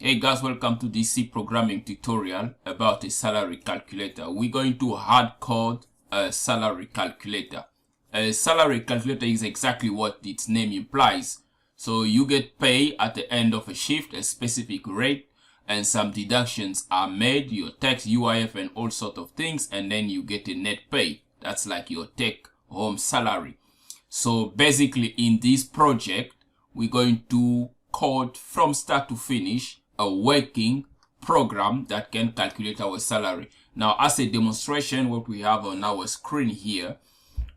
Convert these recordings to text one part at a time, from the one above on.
Hey guys, welcome to this C programming tutorial about a salary calculator. We're going to hard code a salary calculator. A salary calculator is exactly what its name implies. So you get paid at the end of a shift, a specific rate, and some deductions are made, your tax, UIF, and all sort of things, and then you get a net pay. That's like your take home salary. So basically in this project, we're going to code from start to finish a working program that can calculate our salary. Now, as a demonstration, what we have on our screen here,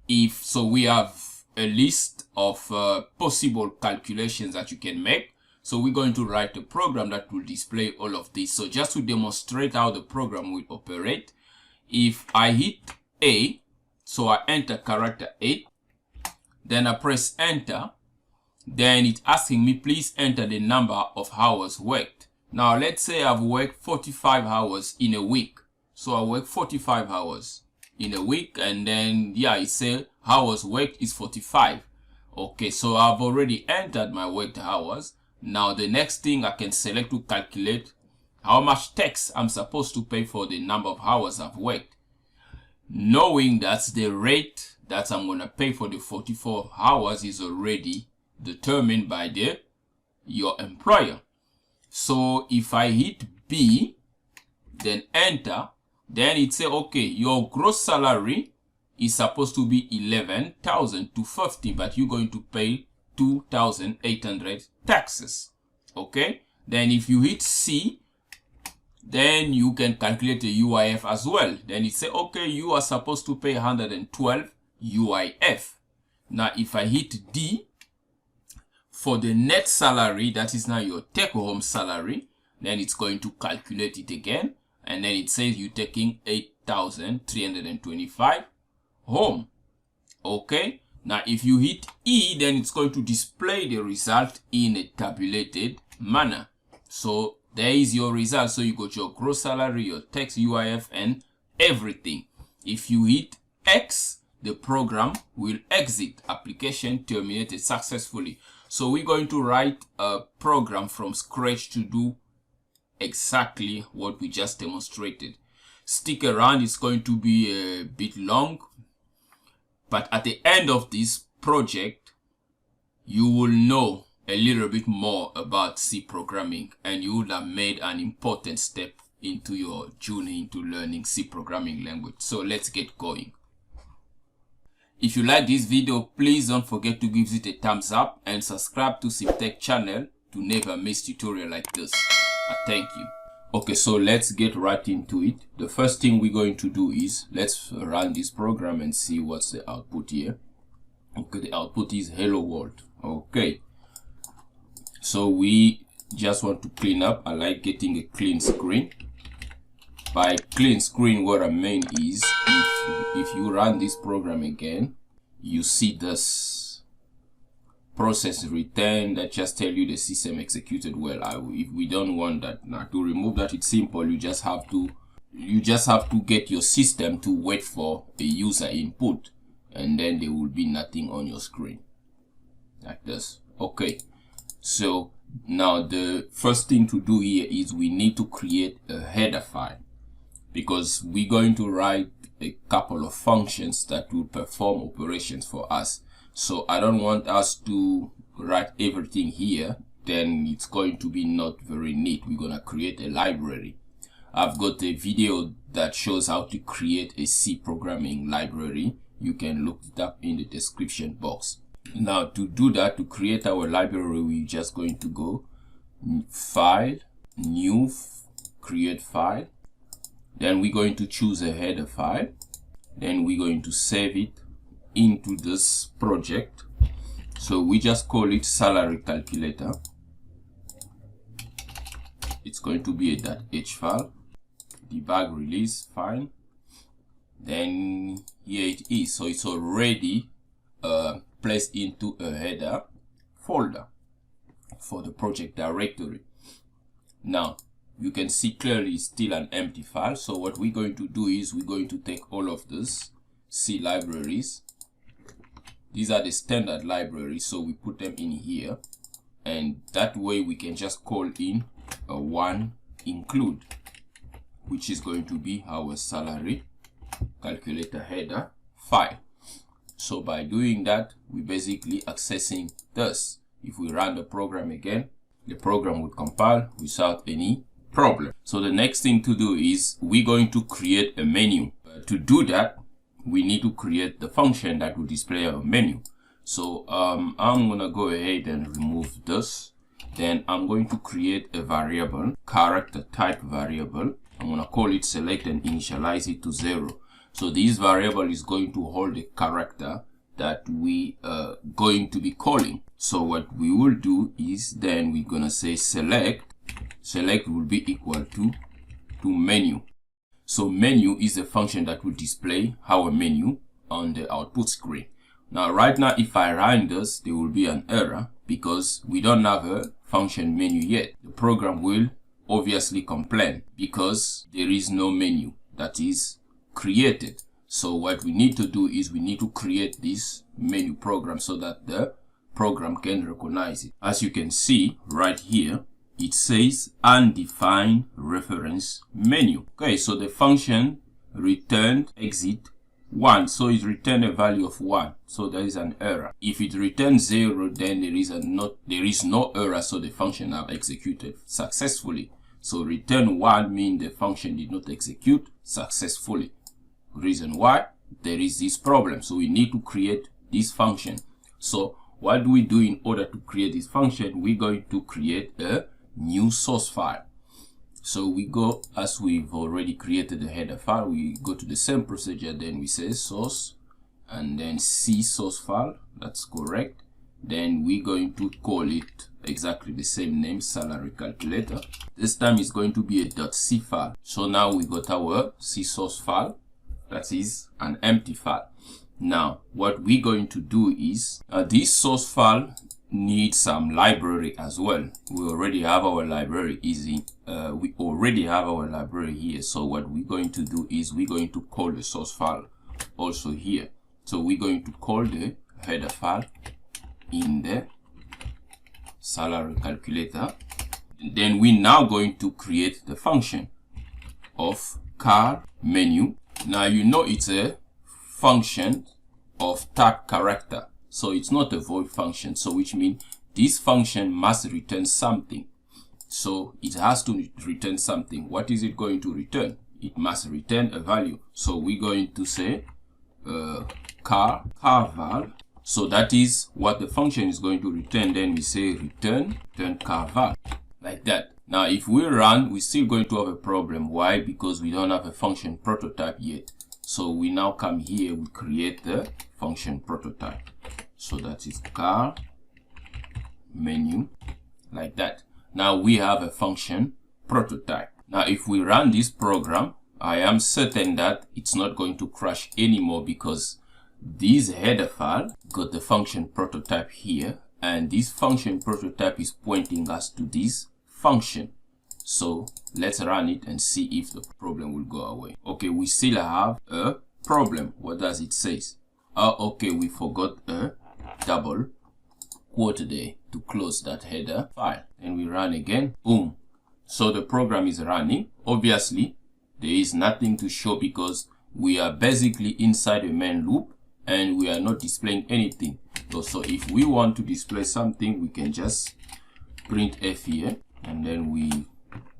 we have a list of possible calculations that you can make. So we're going to write a program that will display all of this. So just to demonstrate how the program will operate, if I hit A, so I enter character 8, then I press enter, then it's asking me, please enter the number of hours worked. Now, let's say I've worked 45 hours in a week. So I work 45 hours in a week, and then, yeah, it says hours worked is 45. Okay, so I've already entered my worked hours. Now, the next thing I can select to calculate how much tax I'm supposed to pay for the number of hours I've worked. Knowing that the rate that I'm going to pay for the 44 hours is already determined by your employer. So if I hit B, then enter, then it says, okay, your gross salary is supposed to be 11,250, but you're going to pay 2,800 taxes. Okay, then if you hit C, then you can calculate the UIF as well. Then it says, okay, you are supposed to pay 112 UIF. Now if I hit D, for the net salary, that is now your take-home salary, then it's going to calculate it again, and then it says you're taking 8,325 home. Okay, now if you hit E, then it's going to display the result in a tabulated manner. So there is your result. So you got your gross salary, your tax, UIF, and everything. If you hit X, the program will exit. Application terminated successfully. So we're going to write a program from scratch to do exactly what we just demonstrated. Stick around, it's going to be a bit long, but at the end of this project, you will know a little bit more about C programming, and you will have made an important step into your journey into learning C programming language. So let's get going. If you like this video, please don't forget to give it a thumbs up and subscribe to CMTEQ channel to never miss tutorial like this. Thank you. Okay, so let's get right into it. The first thing we're going to do is let's run this program and see what's the output here. Okay, the output is hello world. Okay, so we just want to clean up. I like getting a clean screen. By clean screen, what I mean is if you run this program again, you see this process return that just tell you the system executed well. If we don't want that, now to remove that, it's simple. You just have to get your system to wait for a user input, and then there will be nothing on your screen like this. Okay, so now the first thing to do here is we need to create a header file, because we're going to write a couple of functions that will perform operations for us. So I don't want us to write everything here, then it's going to be not very neat. We're going to create a library. I've got a video that shows how to create a C programming library. You can look it up in the description box. Now to do that, to create our library, we're just going to go File, New, Create File. Then we're going to choose a header file. Then we're going to save it into this project. So we just call it salary calculator. It's going to be a .h file. Debug, release, fine. Then here it is. So it's already placed into a header folder for the project directory. Now you can see clearly it's still an empty file. So what we're going to do is we're going to take all of this C libraries. These are the standard libraries, so we put them in here, and that way we can just call in a 1 include, which is going to be our salary calculator header file. So by doing that, we're basically accessing this. If we run the program again, the program will compile without any problem. So the next thing to do is we're going to create a menu. To do that, we need to create the function that will display our menu. So I'm gonna go ahead and remove this. Then I'm going to create a variable, character type variable. I'm gonna call it select and initialize it to 0. So this variable is going to hold a character that we are going to be calling. So what we will do is then we're gonna say select will be equal to menu. So menu is a function that will display our menu on the output screen. Now right now, if I run this, there will be an error because we don't have a function menu yet. The program will obviously complain because there is no menu that is created. So what we need to do is we need to create this menu program so that the program can recognize it. As you can see right here, it says undefined reference menu. Okay, so the function returned exit 1, so it returned a value of 1, so there is an error. If it returns 0, then there is no error, so the function have executed successfully. So return 1 means the function did not execute successfully. Reason why? There is this problem, so we need to create this function. So what do we do in order to create this function? We're going to create a new source file. So we go, as we've already created the header file, we go to the same procedure, then we say source and then C source file. That's correct. Then we're going to call it exactly the same name, salary calculator. This time it's going to be a .c file. So now we got our C source file. That is an empty file. Now what we're going to do is this source file needs some library as well. We already have our library here. So what we're going to do is we're going to call the source file also here. So we're going to call the header file in the salary calculator. Then we're now going to create the function of car menu. Now you know it's a function of type character, so it's not a void function, so which means this function must return something. So it has to return something. What is it going to return? It must return a value. So we're going to say car val. So that is what the function is going to return. Then we say return car val, like that. Now if we run, we're still going to have a problem. Why? Because we don't have a function prototype yet. So we now come here, we create the function prototype. So that is car menu, like that. Now we have a function prototype. Now if we run this program, I am certain that it's not going to crash anymore because this header file got the function prototype here, and this function prototype is pointing us to this function. So let's run it and see if the problem will go away. Okay, we still have a problem. What does it say? Okay, we forgot a double quote there to close that header file. And we run again. Boom. So the program is running. Obviously, there is nothing to show because we are basically inside a main loop and we are not displaying anything. So if we want to display something, we can just print F here and then we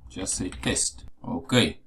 just say test. Okay,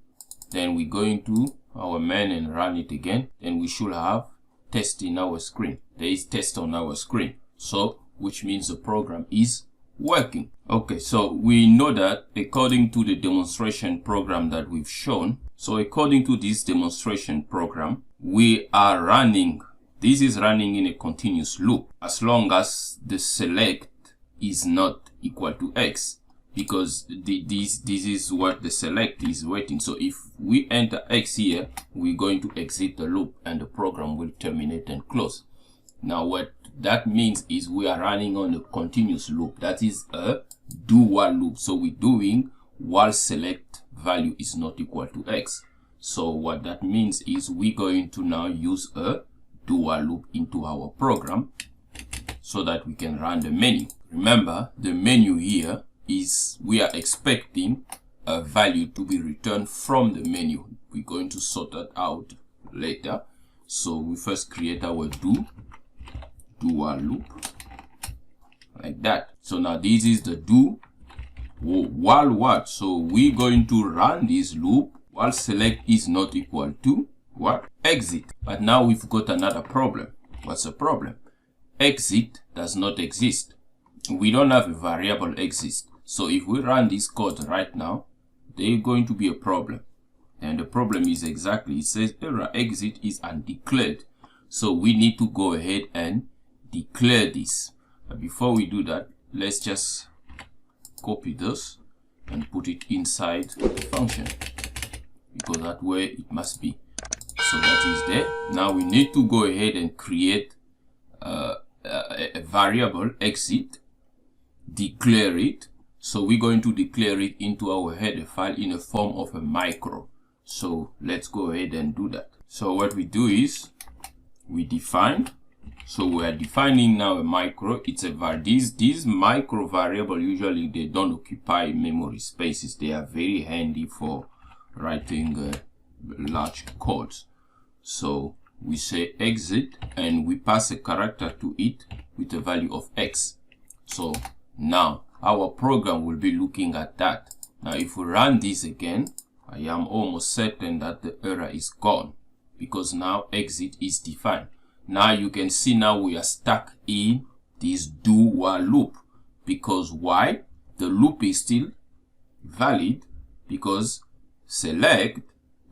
then we go into our main and run it again. Then we should have test in our screen. There is test on our screen, so which means the program is working. Okay, so we know that according to the demonstration program that we've shown, so according to this demonstration program, we are running, this is running in a continuous loop as long as the select is not equal to X, because this is what the select is waiting. So if we enter X here, we're going to exit the loop and the program will terminate and close. Now what that means is we are running on a continuous loop. That is a do while loop. So we're doing while select value is not equal to X. So what that means is we're going to now use a do while loop into our program so that we can run the menu. Remember, the menu here is we are expecting a value to be returned from the menu. We're going to sort that out later. So we first create our do while loop like that. So now this is the do while what? So we're going to run this loop while select is not equal to what? Exit. But now we've got another problem. What's the problem? Exit does not exist. We don't have a variable exist. So if we run this code right now, there's going to be a problem. And the problem is exactly, it says error exit is undeclared. So we need to go ahead and declare this. But before we do that, let's just copy this and put it inside the function, because that way it must be. So that is there. Now we need to go ahead and create a variable exit, declare it. So we're going to declare it into our header file in a form of a micro. So let's go ahead and do that. So what we do is we define. So we are defining now a micro. It's a these micro variable, usually they don't occupy memory spaces. They are very handy for writing large codes. So we say exit and we pass a character to it with a value of x. So now our program will be looking at that. Now if we run this again, I am almost certain that the error is gone, because now exit is defined. Now you can see now we are stuck in this do while loop. Because why? The loop is still valid, because select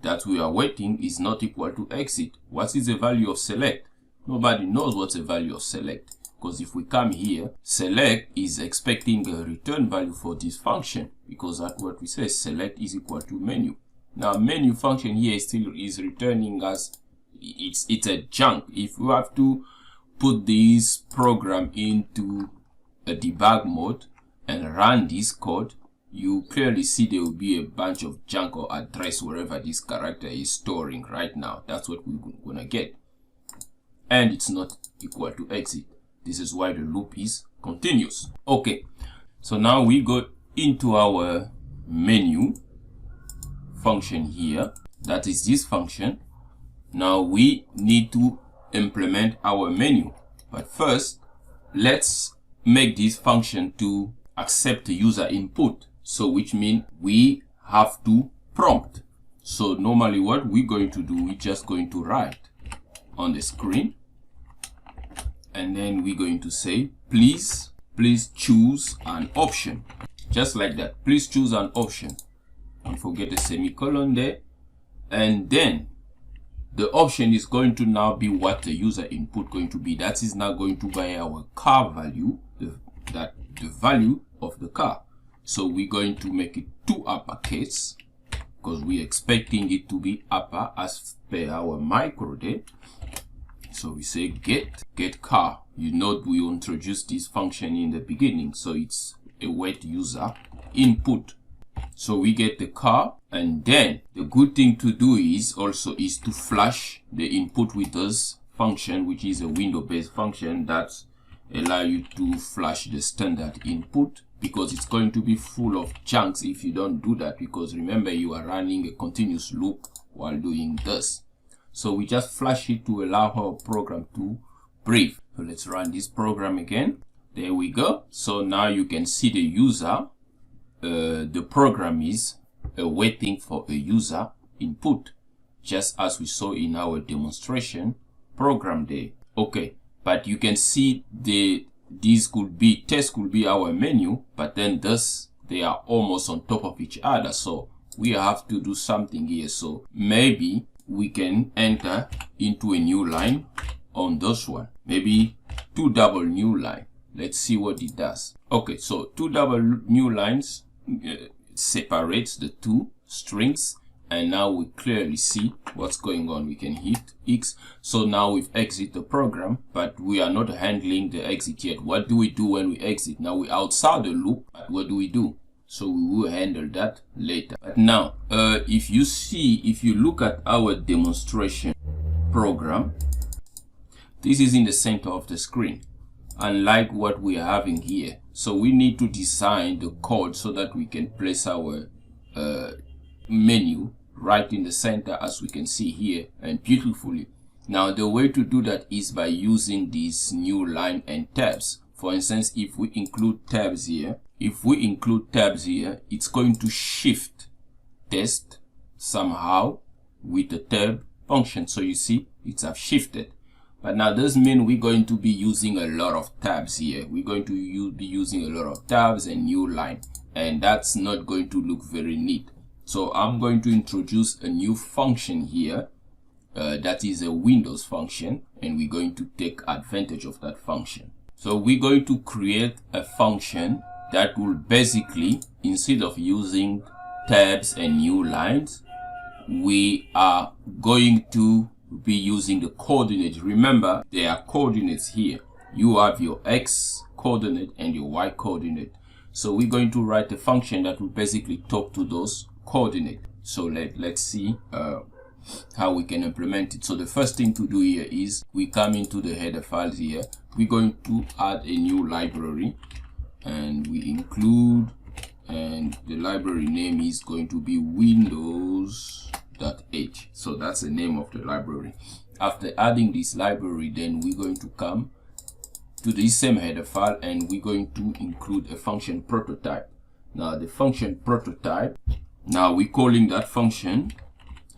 that we are waiting is not equal to exit. What is the value of select? Nobody knows what's the value of select. Because if we come here, select is expecting a return value for this function, because that's what we say, select is equal to menu. Now menu function here still is returning as it's a junk. If we have to put this program into a debug mode and run this code, you clearly see there will be a bunch of junk or address wherever this character is storing right now. That's what we're gonna get, and it's not equal to exit. This is why the loop is continuous. Okay, so now we go into our menu function here. That is this function. Now we need to implement our menu. But first, let's make this function to accept the user input. So which means we have to prompt. So normally what we're going to do, we're just going to write on the screen. And then we're going to say, please choose an option. Just like that. Please choose an option. Don't forget the semicolon there. And then the option is going to now be what the user input going to be. That is now going to be our car value, the value of the car. So we're going to make it to uppercase, because we're expecting it to be upper as per our micro there. So we say get car. You know we introduced this function in the beginning, so it's a wait user input. So we get the car, and then the good thing to do is to flash the input with this function, which is a window-based function that allow you to flash the standard input, because it's going to be full of chunks if you don't do that, because remember you are running a continuous loop while doing this. So we just flash it to allow our program to breathe. So let's run this program again. There we go. So now you can see the user. The program is waiting for a user input, just as we saw in our demonstration program there. Okay, but you can see test could be our menu, but then they are almost on top of each other. So we have to do something here. So maybe we can enter into a new line on this one, maybe 2 double new line. Let's see what it does. Okay, so 2 double new lines separates the two strings, and now we clearly see what's going on. We can hit X. So now we've exit the program, but we are not handling the exit yet. What do we do when we exit? Now we're outside the loop, but what do we do? So we will handle that later. But now, if you look at our demonstration program, this is in the center of the screen, unlike what we are having here. So we need to design the code so that we can place our menu right in the center, as we can see here, and beautifully. Now the way to do that is by using these new line and tabs. For instance, if we include tabs here, it's going to shift test somehow with the tab function. So you see it's have shifted. But now doesn't mean we're going to be using a lot of tabs here. We're going to be using a lot of tabs and new line, and that's not going to look very neat. So I'm going to introduce a new function here that is a Windows function, and we're going to take advantage of that function. So we're going to create a function that will basically, instead of using tabs and new lines, we are going to be using the coordinates. Remember, there are coordinates here. You have your X coordinate and your Y coordinate. So we're going to write a function that will basically talk to those coordinates. So let's see how we can implement it. So the first thing to do here is we come into the header files here. We're going to add a new library, and we include, and the library name is going to be windows.h. So that's the name of the library. After adding this library, then we're going to come to this same header file, and we're going to include a function prototype. Now the function prototype, now we're calling that function,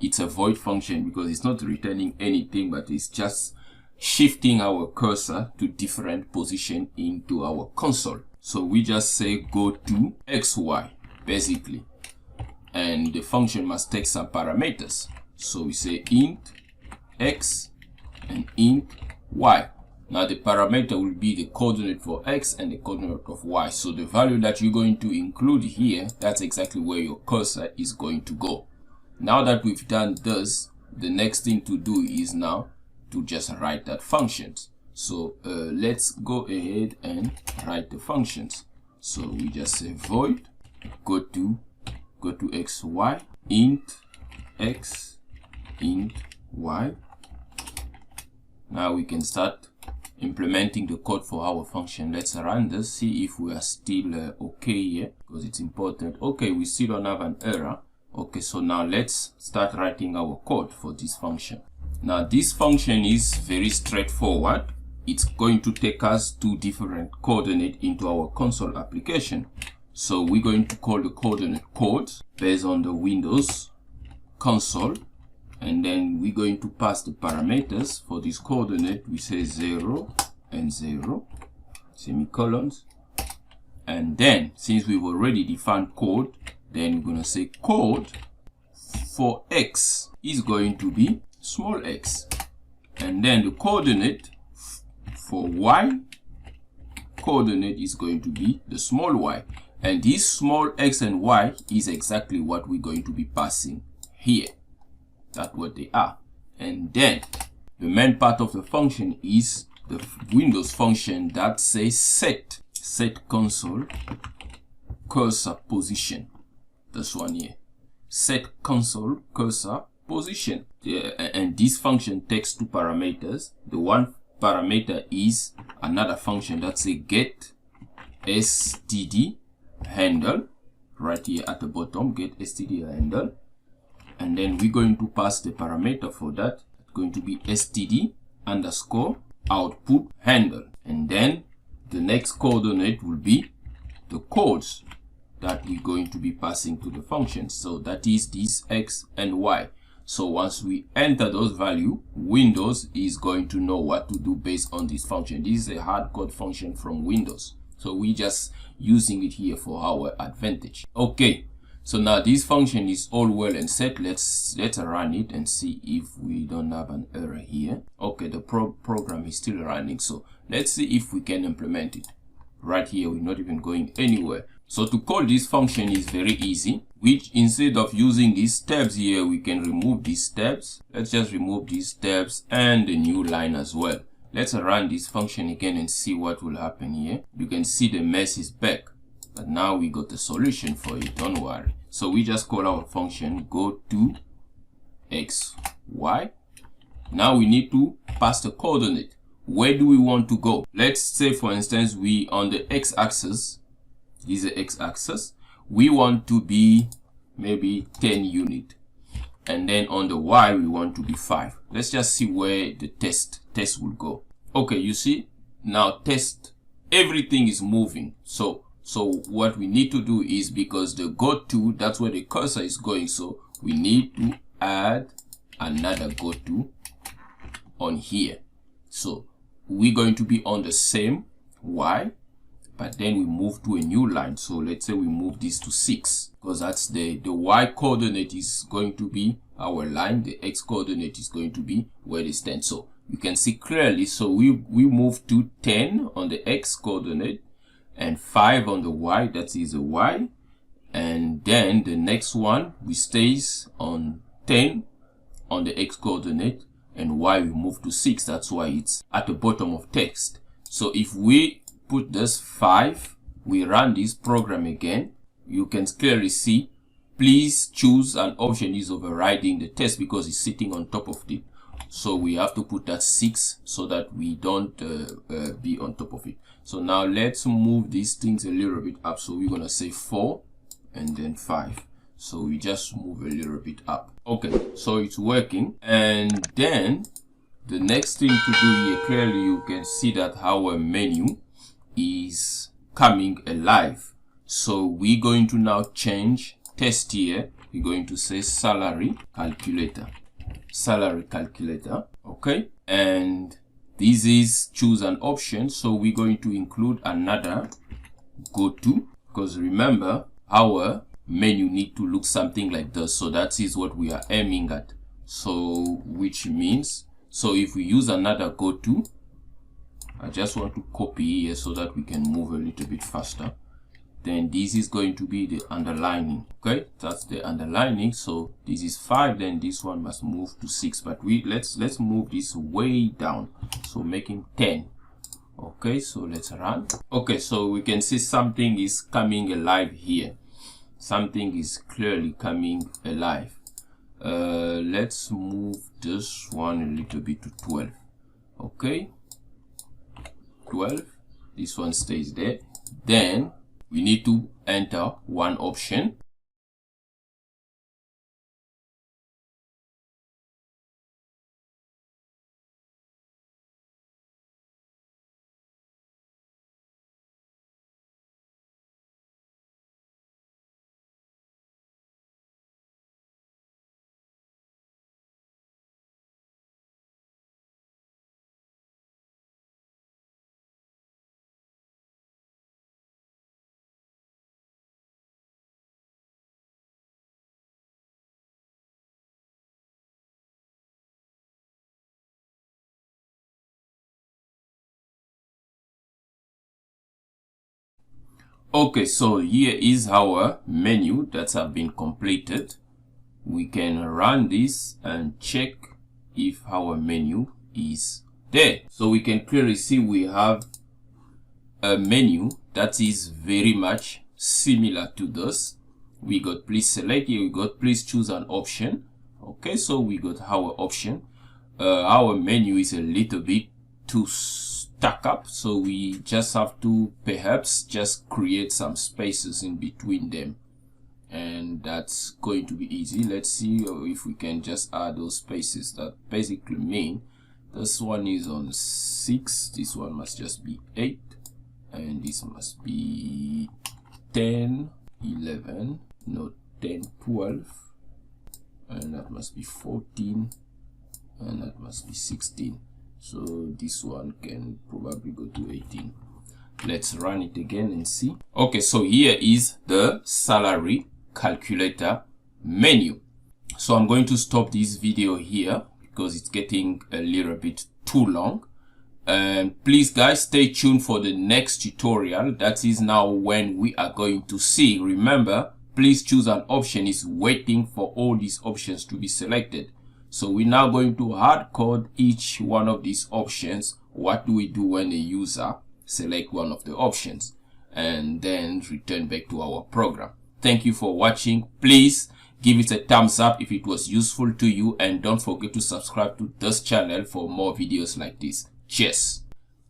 it's a void function because it's not returning anything, but it's just shifting our cursor to different position into our console. So we just say go to XY basically, and the function must take some parameters. So we say int X and int Y. Now the parameter will be the coordinate for X and the coordinate of Y. So the value that you're going to include here, that's exactly where your cursor is going to go. Now that we've done this, the next thing to do is now to just write that functions. So let's go ahead and write the functions. So we just say void go to XY, int X, int Y. Now we can start implementing the code for our function. Let's run this, see if we are still okay here, because it's important. Okay, we still don't have an error. Okay, so now let's start writing our code for this function. Now this function is very straightforward. It's going to take us to different coordinates into our console application. So we're going to call the coordinate code based on the Windows console, and then we're going to pass the parameters for this coordinate. We say 0 and 0 semicolons, and then since we've already defined code, then we're going to say code for X is going to be small x, and then the coordinate for Y coordinate is going to be the small y, and this small x and y is exactly what we're going to be passing here. That's what they are. And then the main part of the function is the Windows function that says set console cursor position. This one here, set console cursor position. And this function takes two parameters. The one parameter is another function that says get std handle, right here at the bottom, get std handle, and then we're going to pass the parameter for that. It's going to be std underscore output handle, and then the next coordinate will be the codes that we're going to be passing to the function. So that is this x and y. So once we enter those values, Windows is going to know what to do based on this function. This is a hard code function from Windows, so we just using it here for our advantage. Okay, so now this function is all well and set. Let's run it and see if we don't have an error here. Okay, the program is still running, so let's see if we can implement it. Right here, we're not even going anywhere. So to call this function is very easy, which instead of using these tabs here, we can remove these tabs. Let's just remove these tabs and the new line as well. Let's run this function again and see what will happen here. You can see the mess is back, but now we got a solution for it, don't worry. So we just call our function go to x, y. Now we need to pass the coordinate. where do we want to go? Let's say, for instance, we on the x-axis, this is the x-axis, we want to be maybe 10 unit, and then on the y we want to be 5. Let's just see where the test will go. Okay, you see now test, everything is moving. So what we need to do is, because the go to, that's where the cursor is going, so we need to add another go to on here. So we're going to be on the same y, but then we move to a new line. So let's say we move this to 6, because that's the y coordinate is going to be our line, the x coordinate is going to be where it stands. So you can see clearly, so we move to 10 on the x coordinate and 5 on the y, that is a y, and then the next one we stays on 10 on the x coordinate, and y we move to 6, that's why it's at the bottom of text. So if we put this 5, we run this program again, you can clearly see, please choose an option is overriding the test because it's sitting on top of it. So we have to put that 6 so that we don't be on top of it. So now let's move these things a little bit up. So we're gonna say 4 and then 5. So we just move a little bit up. Okay, so it's working. And then the next thing to do here, clearly you can see that our menu is coming alive. So we're going to now change test here. We're going to say salary calculator. Salary calculator. Okay, and this is choose an option, so we're going to include another go to, because remember our menu need to look something like this, so that is what we are aiming at. So which means, so if we use another go to, I just want to copy here so that we can move a little bit faster. Then this is going to be the underlining. Okay, that's the underlining. So this is 5, then this one must move to 6, but let's move this way down, so making 10. Okay, so let's run. Okay, so we can see something is coming alive here. Something is clearly coming alive. Let's move this one a little bit to 12. Okay, 12, this one stays there. Then we need to enter one option. Okay, so here is our menu that have been completed. We can run this and check if our menu is there. So we can clearly see we have a menu that is very much similar to this. We got please select here, we got please choose an option. Okay, so we got our option. Our menu is a little bit too stuck up, so we just have to perhaps just create some spaces in between them, and that's going to be easy. Let's see if we can just add those spaces. That basically mean this one is on 6, this one must just be 8, and this must be 10, 11, no, 10, 12, and that must be 14, and that must be 16. So this one can probably go to 18. Let's run it again and see. Okay, so here is the salary calculator menu. So I'm going to stop this video here because it's getting a little bit too long. And please guys, stay tuned for the next tutorial. That is now when we are going to see. Remember, please choose an option is waiting for all these options to be selected. So we're now going to hard code each one of these options. What do we do when the user select one of the options, and then return back to our program. Thank you for watching. Please give it a thumbs up if it was useful to you, and don't forget to subscribe to this channel for more videos like this. Cheers.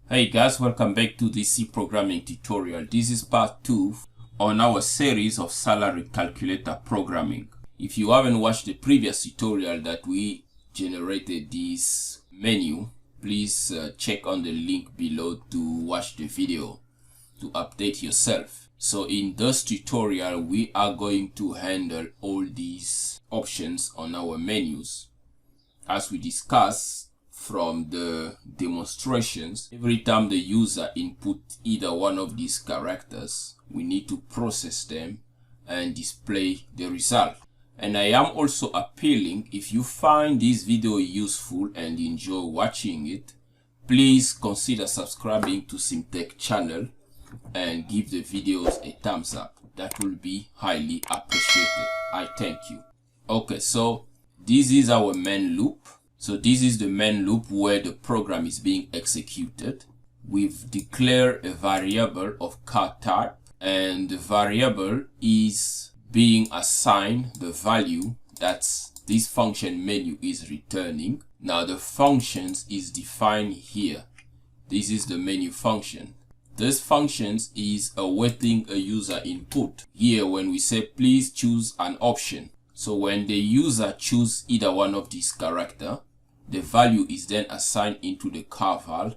Hey guys, welcome back to the C programming tutorial. This is part 2 on our series of salary calculator programming. If you haven't watched the previous tutorial that we generated this menu, please check on the link below to watch the video to update yourself. So in this tutorial, we are going to handle all these options on our menus. As we discussed from the demonstrations, every time the user input either one of these characters, we need to process them and display the result. And I am also appealing, if you find this video useful and enjoy watching it, please consider subscribing to CMTEQ channel and give the videos a thumbs up. That will be highly appreciated. I thank you. Okay, so this is our main loop. So this is the main loop where the program is being executed. We've declared a variable of car type, and the variable is being assigned the value that this function menu is returning. Now the functions is defined here. This is the menu function. This functions is awaiting a user input. Here when we say please choose an option. So when the user choose either one of these characters, the value is then assigned into the car val,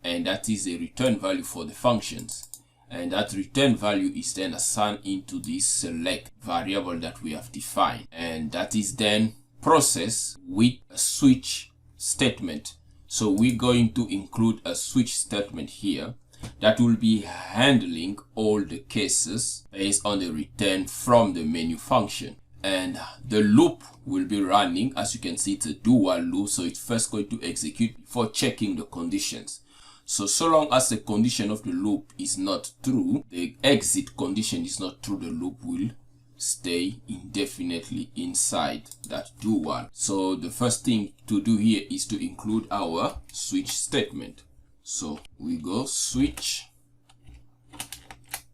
and that is a return value for the functions. And that return value is then assigned into this select variable that we have defined. And that is then processed with a switch statement. So we're going to include a switch statement here that will be handling all the cases based on the return from the menu function. And the loop will be running. As you can see, it's a do while loop, so it's first going to execute before checking the conditions. So long as the condition of the loop is not true, the exit condition is not true, the loop will stay indefinitely inside that do while. So the first thing to do here is to include our switch statement. So we go switch,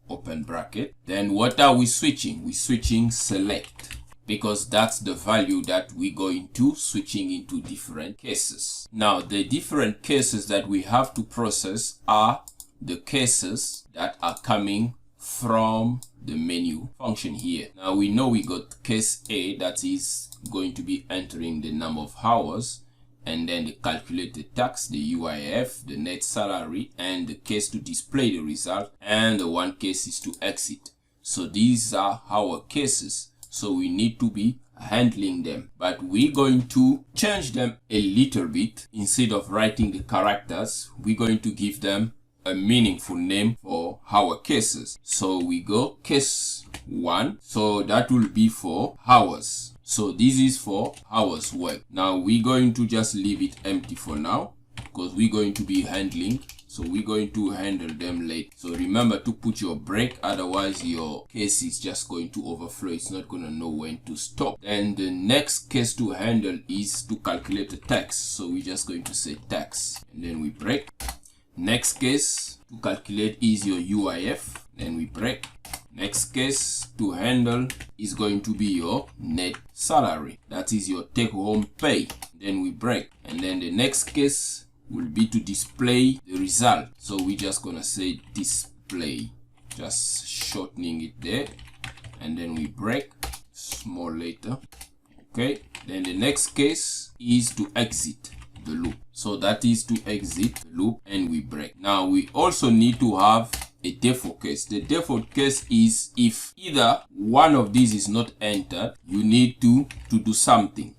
open bracket. Then what are we switching? We're switching select, because that's the value that we're going to switching into different cases. Now the different cases that we have to process are the cases that are coming from the menu function here. Now we know we got case A, that is going to be entering the number of hours, and then the calculated tax, the UIF, the net salary, and the case to display the result, and the one case is to exit. So these are our cases. So we need to be handling them, but we're going to change them a little bit. Instead of writing the characters, we're going to give them a meaningful name for our cases. So we go case 1. So that will be for hours. So this is for hours work. Now we're going to just leave it empty for now, because we're going to be handling. So we're going to handle them later. So remember to put your break, otherwise your case is just going to overflow. It's not going to know when to stop. And the next case to handle is to calculate the tax. So we're just going to say tax, and then we break. Next case to calculate is your UIF, then we break. Next case to handle is going to be your net salary. That is your take home pay. Then we break. And then the next case will be to display the result. So we're just gonna say display, just shortening it there, and then we break, small later. Okay, then the next case is to exit the loop. So that is to exit the loop, and we break. Now we also need to have a default case. The default case is if either one of these is not entered, you need to do something.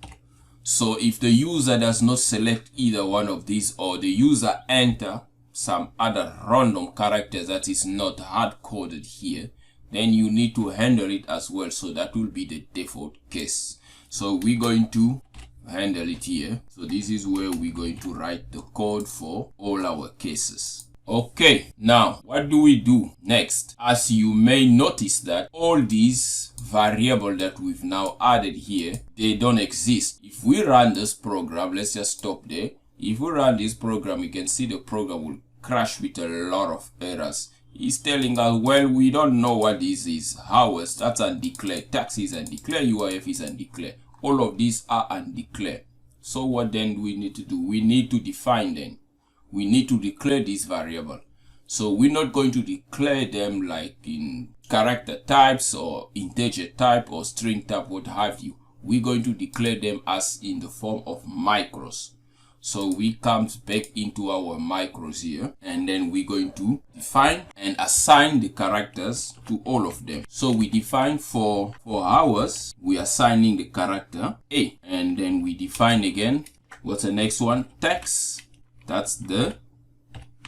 So if the user does not select either one of these, or the user enter some other random character that is not hard coded here, then you need to handle it as well. So that will be the default case. So we're going to handle it here. So this is where we're going to write the code for all our cases. Okay, now what do we do next? As you may notice that all these variables that we've now added here, they don't exist. If we run this program, let's just stop there. If we run this program, you can see the program will crash with a lot of errors. It's telling us, well, we don't know what this is. Hours, that's undeclared. Taxes undeclared. UIF is undeclared. All of these are undeclared. So what then do we need to do? We need to define them. we need to declare this variable. So we're not going to declare them like in character types or integer type or string type, what have you. We're going to declare them as in the form of micros. So we come back into our micros here, and then we're going to define and assign the characters to all of them. So we define for hours, we are assigning the character A, and then we define again, what's the next one? Text, that's the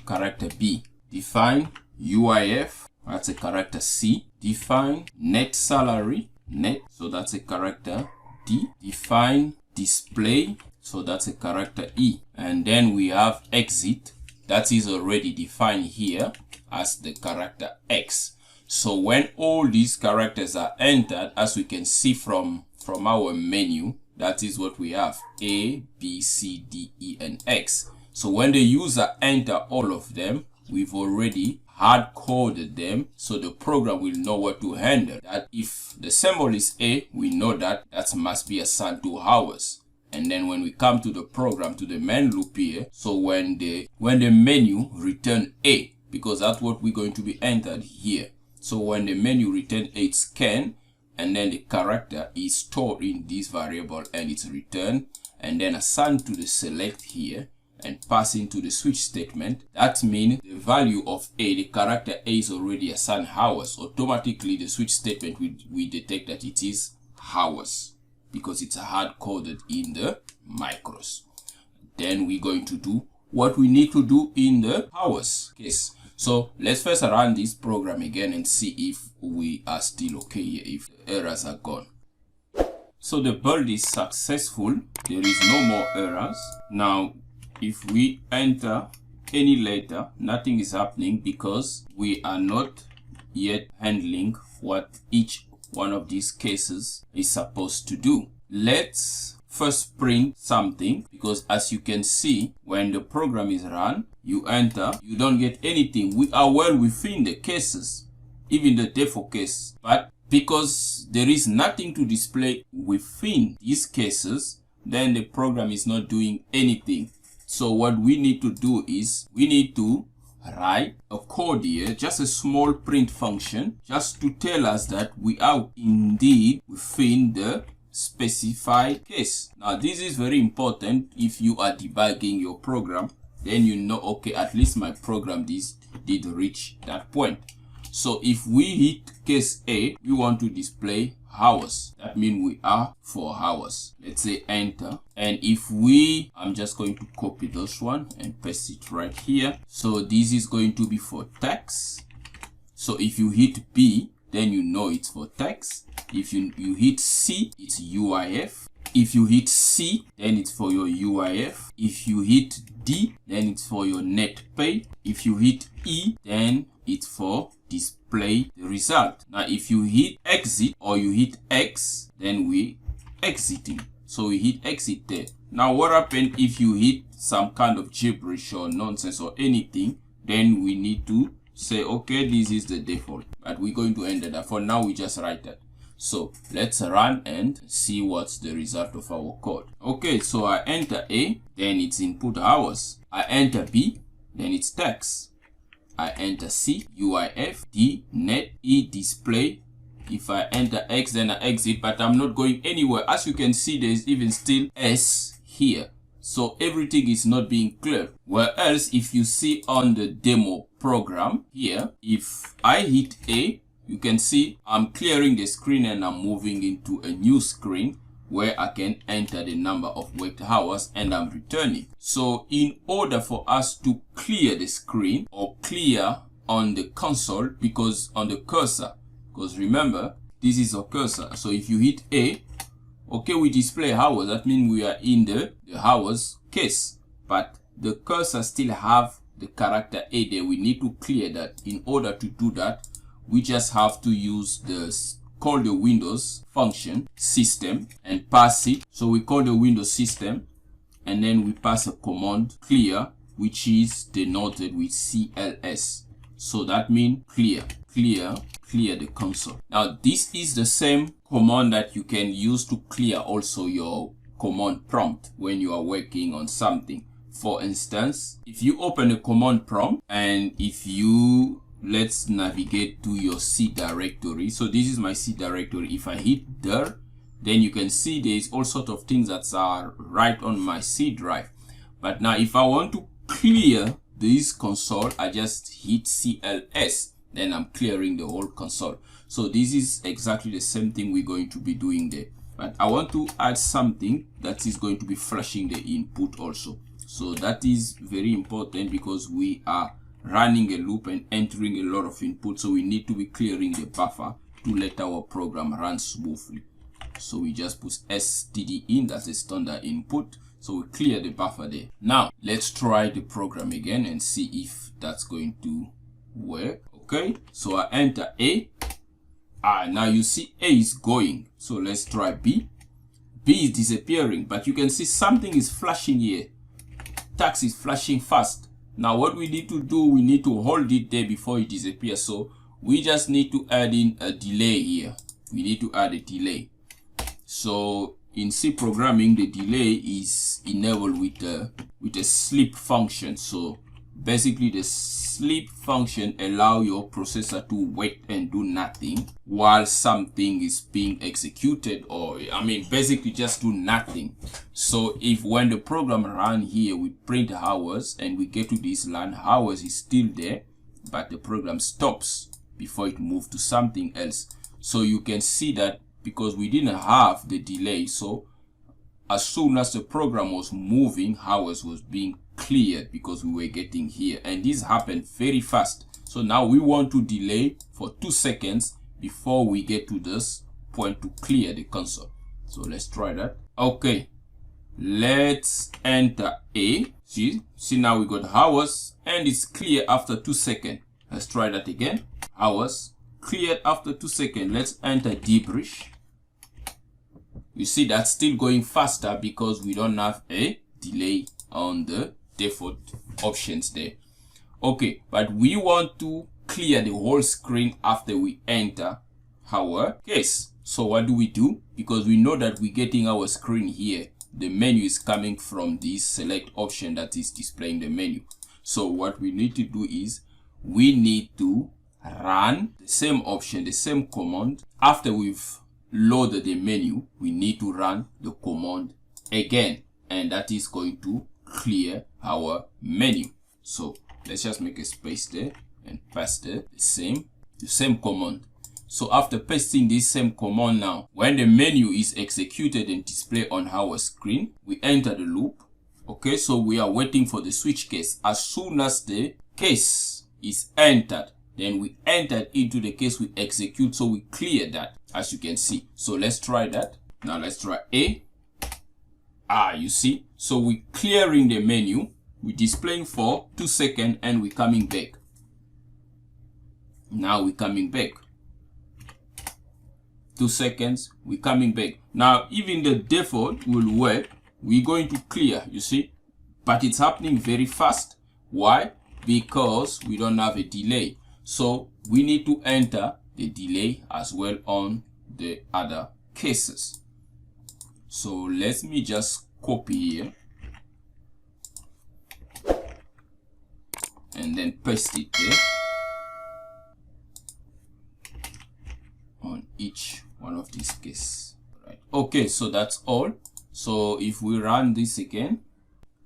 character B. Define UIF, that's a character C. Define net salary, net, so that's a character D. Define display, so that's a character E. And then we have exit, that is already defined here as the character X. So when all these characters are entered, as we can see from our menu, that is what we have: A, B, C, D, E, and X. So when the user enter all of them, we've already hard coded them, so the program will know what to handle. That if the symbol is A, we know that must be assigned to hours. And then when we come to the program, to the main loop here, so when the menu return A, because that's what we're going to be entered here. So when the menu return A, it's scan, and then the character is stored in this variable and it's returned, and then assigned to the select here and pass into the switch statement. That means the value of A, the character A, is already assigned hours. Automatically the switch statement we detect that it is hours, because it's hard coded in the micros. Then we're going to do what we need to do in the hours case. So let's first run this program again and see if we are still okay here, if the errors are gone. So the build is successful, there is no more errors. Now if we enter any letter, nothing is happening because we are not yet handling what each one of these cases is supposed to do. Let's first print something, because as you can see, when the program is run, you enter, you don't get anything. We are well within the cases, even the default case, but because there is nothing to display within these cases, then the program is not doing anything. So what we need to do is we need to write a code here, just a small print function, just to tell us that we are indeed within the specified case. Now this is very important. If you are debugging your program, then you know, okay, at least my program did reach that point. So if we hit case A, we want to display hours. That means we are for hours. Let's say enter. And if I'm just going to copy this one and paste it right here. So this is going to be for text. So if you hit B, then you know it's for text. If you hit C, it's UIF. If you hit C, then it's for your UIF. If you hit D, then it's for your net pay. If you hit E, then it's for display the result. Now if you hit exit or you hit X, then we exiting. So we hit exit there. Now what happens if you hit some kind of gibberish or nonsense or anything? Then we need to say, okay, this is the default, but we're going to enter that. For now we just write that. So let's run and see what's the result of our code. Okay, so I enter A, then it's input hours. I enter B, then it's text. I enter C, UIF, D, net, E, display. If I enter X, then I exit, but I'm not going anywhere. As you can see, there's even still S here. So everything is not being clear. Whereas if you see on the demo program here, if I hit A, you can see I'm clearing the screen and I'm moving into a new screen where I can enter the number of worked hours and I'm returning. So in order for us to clear the screen or clear on the console, because on the cursor, because remember this is a cursor, so if you hit A, okay, we display hours, that means we are in the hours case, but the cursor still have the character A there. We need to clear that. In order to do that, we just have to use call the Windows function system and pass it. So we call the Windows system and then we pass a command clear, which is denoted with CLS. So that means clear the console. Now this is the same command that you can use to clear also your command prompt when you are working on something. For instance, if you open a command prompt and if you, let's navigate to your C directory. So this is my C directory. If I hit there, then you can see there's all sorts of things that are right on my C drive. But now if I want to clear this console, I just hit CLS, then I'm clearing the whole console. So this is exactly the same thing we're going to be doing there. But I want to add something that is going to be flashing the input also. So that is very important because we are running a loop and entering a lot of input. So we need to be clearing the buffer to let our program run smoothly. So we just put std in, that's a standard input. So we clear the buffer there. Now let's try the program again and see if that's going to work. Okay, so I enter A. Now you see A is going. So let's try B. B is disappearing, but you can see something is flashing here. Tax is flashing fast. Now what we need to do, we need to hold it there before it disappears. So we just need to add in a delay here. We need to add a delay. So in C programming, the delay is enabled with a sleep function. So basically the sleep function allow your processor to wait and do nothing while something is being executed, or I mean basically just do nothing. So if when the program run here with print hours and we get to this line, hours is still there, but the program stops before it moves to something else. So you can see that because we didn't have the delay, so as soon as the program was moving, hours was being cleared because we were getting here, and this happened very fast. So now we want to delay for 2 seconds before we get to this point to clear the console. So let's try that. Okay, let's enter A. See now we got hours and it's clear after 2 seconds. Let's try that again. Hours cleared after 2 seconds. Let's enter debrief. You see that's still going faster because we don't have a delay on the default options there. Okay, but we want to clear the whole screen after we enter our case. So what do? Because we know that we're getting our screen here, the menu is coming from this select option that is displaying the menu. So what we need to do is we need to run the same option, the same command. After we've loaded the menu, we need to run the command again, and that is going to clear our menu. So let's just make a space there and paste the same command. So after pasting this same command, now when the menu is executed and displayed on our screen, we enter the loop. Okay, so we are waiting for the switch case. As soon as the case is entered, then we entered into the case, we execute, so we clear that, as you can see. So let's try that. Now let's try A. You see, so we're clearing the menu, we're displaying for 2 seconds, and we're coming back. Now we're coming back. 2 seconds, we're coming back. Now even the default will work. We're going to clear, you see, but it's happening very fast. Why? Because we don't have a delay. So we need to enter the delay as well on the other cases. So let me just copy here and then paste it there on each one of these cases. Right. Okay, so that's all. So if we run this again,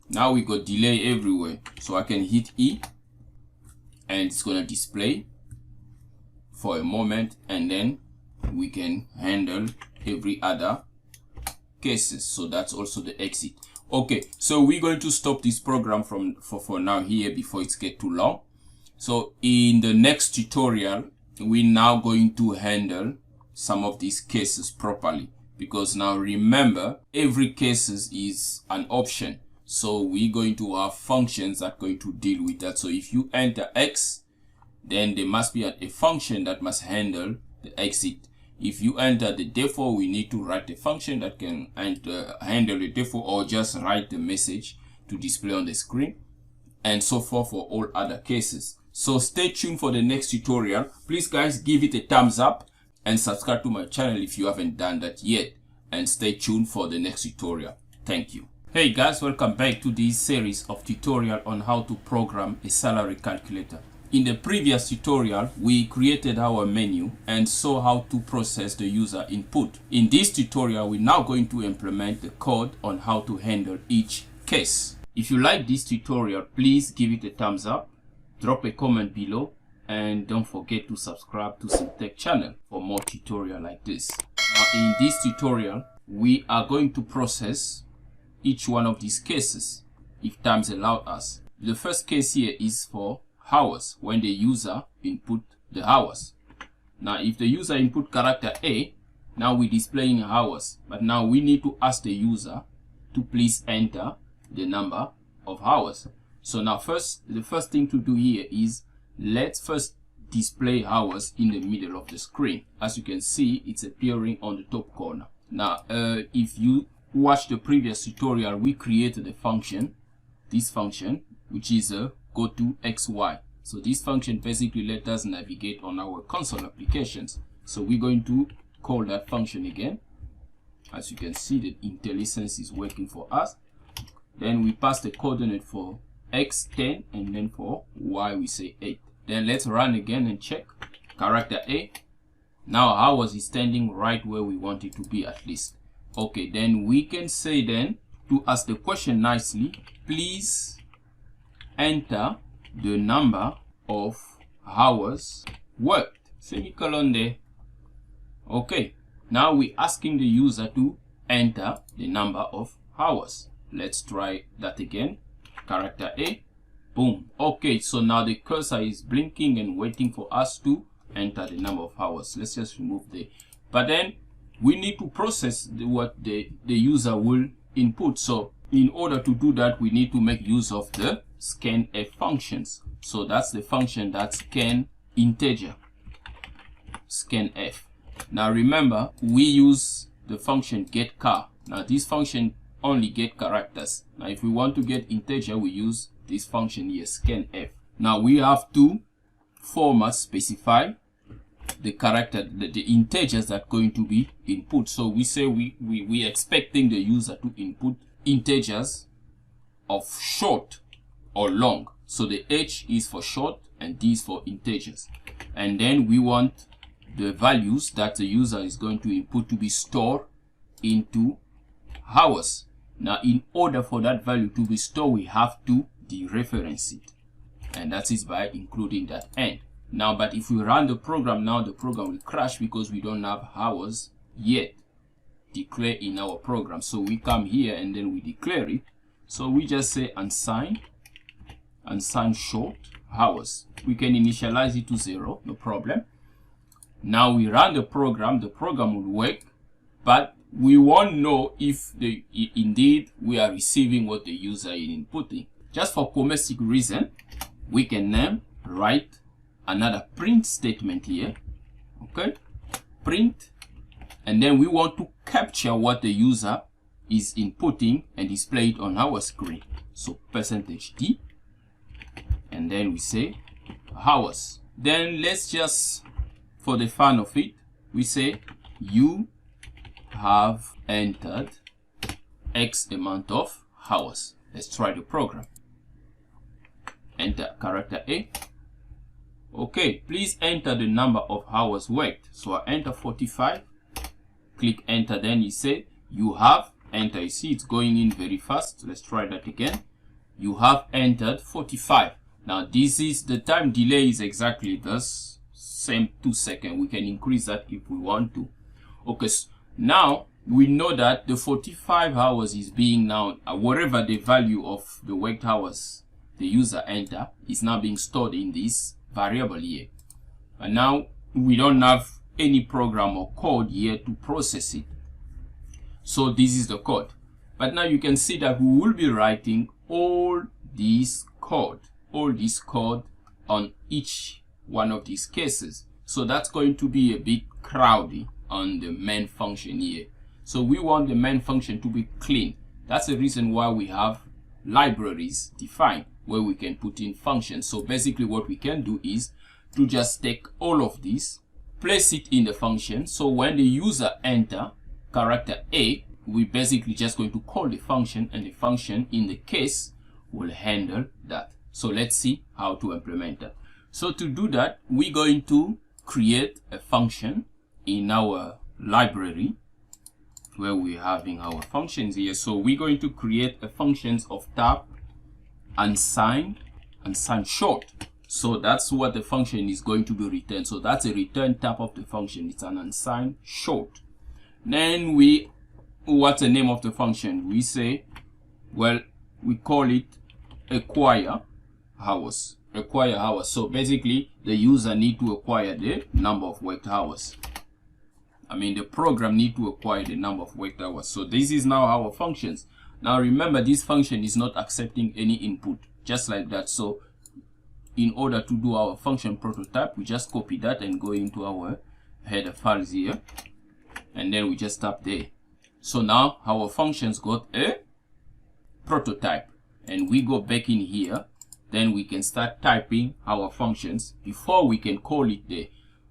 now we got delay everywhere. So I can hit E and it's gonna display for a moment, and then we can handle every other cases. So that's also the exit. Okay, so we're going to stop this program for now here before it gets too long. So in the next tutorial, we're now going to handle some of these cases properly, because now remember, every cases is an option. So we're going to have functions that are going to deal with that. So if you enter X, then there must be a function that must handle the exit. If you enter the default, we need to write a function that can handle the default, or just write the message to display on the screen, and so forth for all other cases. So stay tuned for the next tutorial. Please guys, give it a thumbs up and subscribe to my channel if you haven't done that yet, and stay tuned for the next tutorial. Thank you. Hey guys, welcome back to this series of tutorial on how to program a salary calculator. In the previous tutorial, we created our menu and saw how to process the user input. In this tutorial, we're now going to implement the code on how to handle each case. If you like this tutorial, please give it a thumbs up, drop a comment below, and don't forget to subscribe to CMTEQ channel for more tutorial like this. Now in this tutorial, we are going to process each one of these cases if times allow us. The first case here is for hours, when the user input the hours. Now if the user input character A, now we're displaying hours, but now we need to ask the user to please enter the number of hours. So now the first thing to do here is let's first display hours in the middle of the screen. As you can see, it's appearing on the top corner. Now if you watch the previous tutorial, we created a function, this function, which is a go to xy. So this function basically let us navigate on our console applications. So we're going to call that function again. As you can see, the IntelliSense is working for us. Then we pass the coordinate for x 10 and then for y we say 8. Then let's run again and check character A. Now hours is standing right where we want it to be at least. Okay, then we can say then to ask the question nicely, please enter the number of hours worked, semicolon there. Okay, now we're asking the user to enter the number of hours. Let's try that again. Character A, boom. Okay, so now the cursor is blinking and waiting for us to enter the number of hours. Let's just remove the, but then we need to process what the user will input. So in order to do that, we need to make use of the scanf functions. So that's the function that scan integer, scanf. Now remember, we use the function getChar. Now this function only get characters. Now if we want to get integer, we use this function here, scanf. Now we have to format specify the character, the integers that are going to be input. So we say we expecting the user to input integers of short or long. So the H is for short and D is for integers. And then we want the values that the user is going to input to be stored into hours. Now in order for that value to be stored, we have to dereference it. And that is by including that end. Now, but if we run the program now, the program will crash because we don't have hours yet declared in our program. So we come here and then we declare it. So we just say unsigned short hours. We can initialize it to 0, no problem. Now we run the program will work, but we won't know if indeed we are receiving what the user is inputting. Just for commercial reason, we can write another print statement here. Okay, print, and then we want to capture what the user is inputting and display it on our screen. So %d, and then we say hours. Then let's just, for the fun of it, we say you have entered X amount of hours. Let's try the program. Enter character A. Okay, please enter the number of hours worked. So I enter 45, click enter, then you say you have enter. You see it's going in very fast. Let's try that again. You have entered 45. Now this is the time delay is exactly the same 2 seconds. We can increase that if we want to. Okay, so now we know that the 45 hours is being now whatever the value of the worked hours the user enter is now being stored in this variable here. And now we don't have any program or code here to process it. So this is the code. But now you can see that we will be writing all this code on each one of these cases. So that's going to be a bit crowded on the main function here. So we want the main function to be clean. That's the reason why we have libraries defined where we can put in functions. So basically what we can do is to just take all of this, place it in the function. So when the user enter character A, we basically just going to call the function, and the function in the case will handle that. So let's see how to implement that. So to do that, we're going to create a function in our library where we're having our functions here. So we're going to create a functions of type unsigned short. So that's what the function is going to be returned. So that's a return type of the function. It's an unsigned short. Then what's the name of the function? We say, well, we call it acquire hours. Acquire hours. So basically, the user need to acquire the number of worked hours. I mean, the program need to acquire the number of worked hours. So this is now our functions. Now remember, this function is not accepting any input, just like that. So in order to do our function prototype, we just copy that and go into our header files here, and then we just tap there. So now our functions got a prototype, and we go back in here, then we can start typing our functions before we can call it there.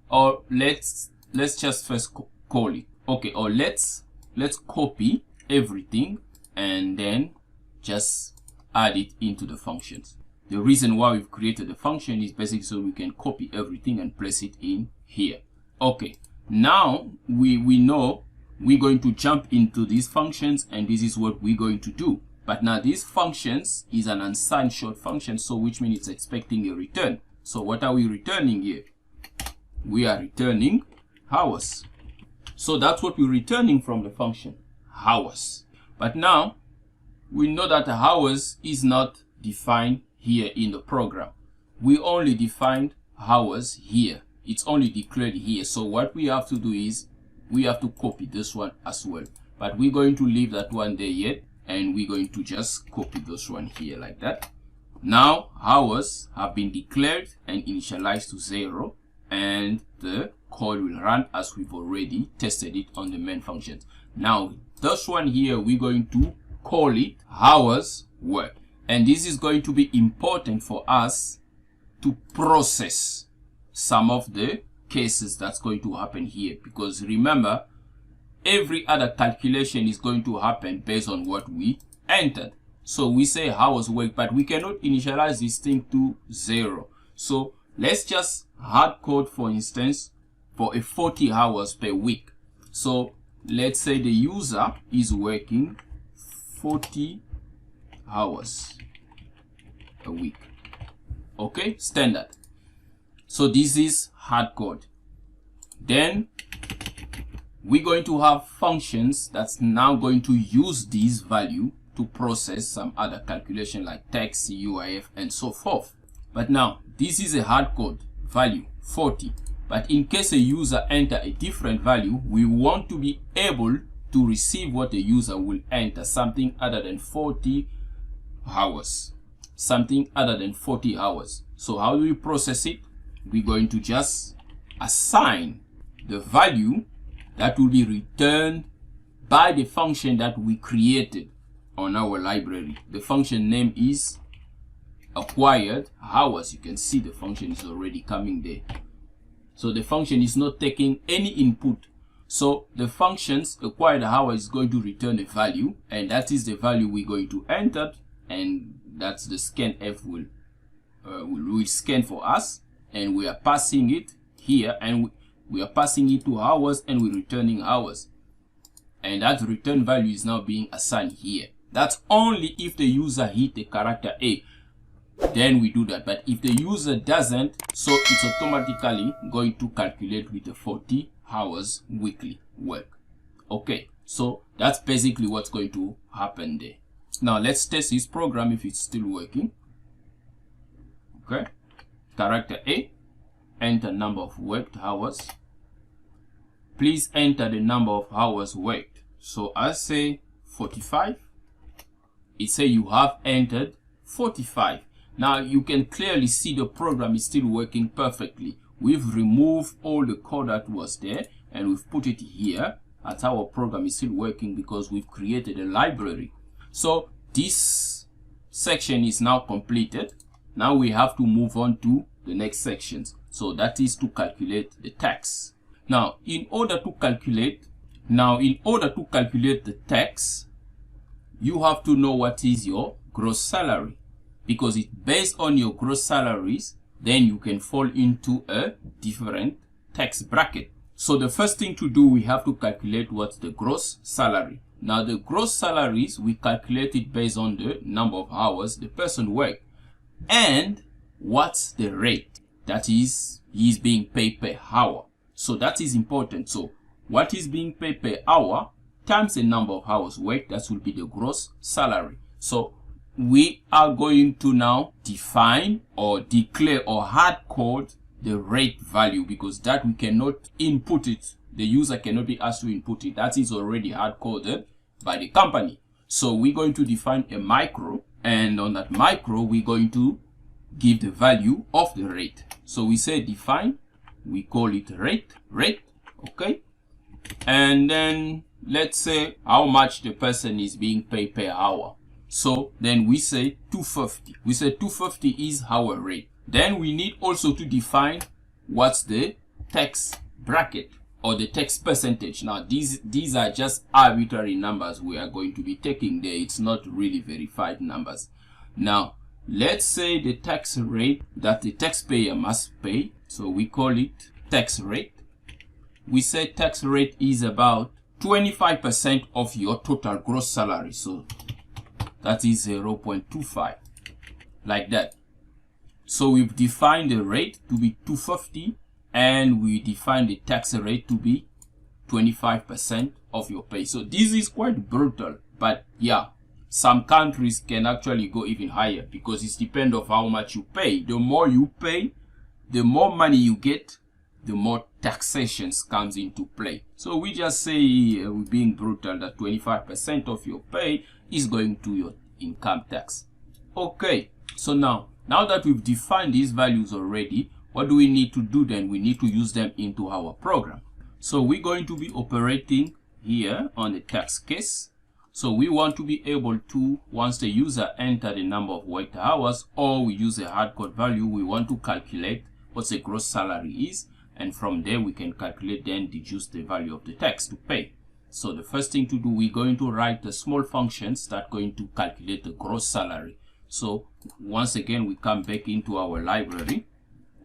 Or let's just first call it. Okay, or let's copy everything and then just add it into the functions. The reason why we've created the function is basically so we can copy everything and place it in here. Okay, now we know we're going to jump into these functions, and this is what we're going to do. But now these functions is an unsigned short function, so which means it's expecting a return. So what are we returning here? We are returning hours. So that's what we're returning from the function, hours. But now we know that the hours is not defined here in the program. We only defined hours here. It's only declared here. So what we have to do is we have to copy this one as well. But we're going to leave that one there yet, and we're going to just copy this one here like that. Now hours have been declared and initialized to 0, and the code will run as we've already tested it on the main functions. Now this one here, we're going to call it hours work, and this is going to be important for us to process some of the cases that's going to happen here, because remember, every other calculation is going to happen based on what we entered. So we say hours work, but we cannot initialize this thing to 0. So let's just hard code, for instance, for a 40 hours per week. So let's say the user is working 40 hours a week. Okay, standard. So this is hard code. Then we're going to have functions that's now going to use this value to process some other calculation like tax, UIF, and so forth. But now this is a hard code value 40. But in case a user enter a different value, we want to be able to receive what the user will enter, something other than 40 hours. Something other than 40 hours. So how do we process it? We're going to just assign the value that will be returned by the function that we created on our library. The function name is acquired hours. You can see the function is already coming there. So the function is not taking any input. So the function's acquired hours is going to return a value, and that is the value we're going to enter, and that's the scanf will scan for us, and we are passing it here, and we are passing it to hours, and we're returning hours, and that return value is now being assigned here. That's only if the user hit the character A, then we do that. But if the user doesn't, so it's automatically going to calculate with the 40 hours weekly work. Okay, so that's basically what's going to happen there. Now let's test this program if it's still working. Okay, character A, enter number of worked hours. Please enter the number of hours worked. So I say 45. It say you have entered 45. Now you can clearly see the program is still working perfectly. We've removed all the code that was there and we've put it here. That's how our program is still working, because we've created a library. So this section is now completed. Now we have to move on to the next sections. So that is to calculate the tax. Now, in order to calculate Now, in order to calculate the tax, you have to know what is your gross salary, because it's based on your gross salaries, then you can fall into a different tax bracket. So the first thing to do, we have to calculate what's the gross salary. Now, the gross salaries, we calculate it based on the number of hours the person worked and what's the rate, that is, he's being paid per hour. So that is important. So what is being paid per hour times the number of hours worked, that will be the gross salary. So we are going to now define or declare or hard code the rate value, because that we cannot input it. The user cannot be asked to input it. That is already hard coded by the company. So we're going to define a micro, and on that micro we're going to give the value of the rate. So we say define, we call it rate, okay, and then let's say how much the person is being paid per hour. So then we say 250. We say 250 is our rate. Then we need also to define what's the tax bracket or the tax percentage. Now these are just arbitrary numbers we are going to be taking there. It's not really verified numbers. Now let's say the tax rate that the taxpayer must pay. So we call it tax rate. We say tax rate is about 25% of your total gross salary. So that is 0.25, like that. So we've defined the rate to be 250 and we define the tax rate to be 25% of your pay. So this is quite brutal, but yeah, some countries can actually go even higher, because it depends on how much you pay. The more you pay, the more money you get, the more taxations comes into play. So we just say, we're being brutal, that 25% of your pay is going to your income tax. Okay, so now that we've defined these values already, what do we need to do then? We need to use them into our program. So we're going to be operating here on the tax case. So we want to be able to, once the user enter the number of worked hours, or we use a hard code value, we want to calculate what the gross salary is, and from there we can calculate, then deduce the value of the tax to pay. So the first thing to do, we're going to write the small functions that are going to calculate the gross salary. So once again, we come back into our library,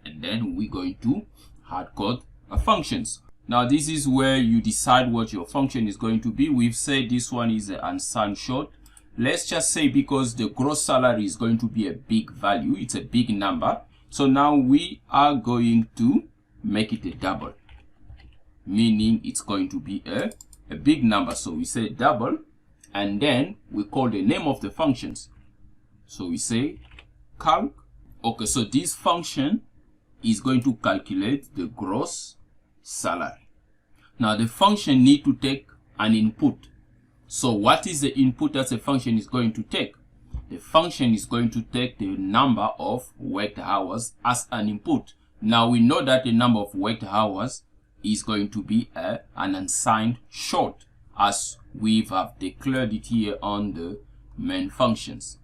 and then we're going to hard code our functions. Now this is where you decide what your function is going to be. We've said this one is an unsigned short. Let's just say, because the gross salary is going to be a big value, it's a big number, so now we are going to make it a double, meaning it's going to be a big number. So we say double, and then we call the name of the functions. So we say calc. Okay, so this function is going to calculate the gross salary. Now the function need to take an input. So what is the input that the function is going to take? The function is going to take the number of worked hours as an input. Now we know that the number of worked hours is going to be an unsigned short, as we have declared it here on the main functions.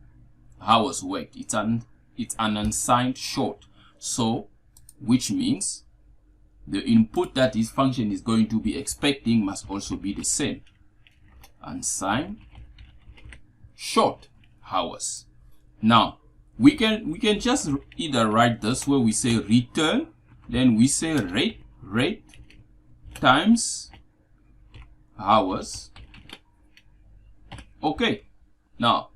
Hours worked, it's an unsigned short. So which means the input that this function is going to be expecting must also be the same, unsigned short hours. Now we can just either write this where we say return, then we say rate times hours. Okay, now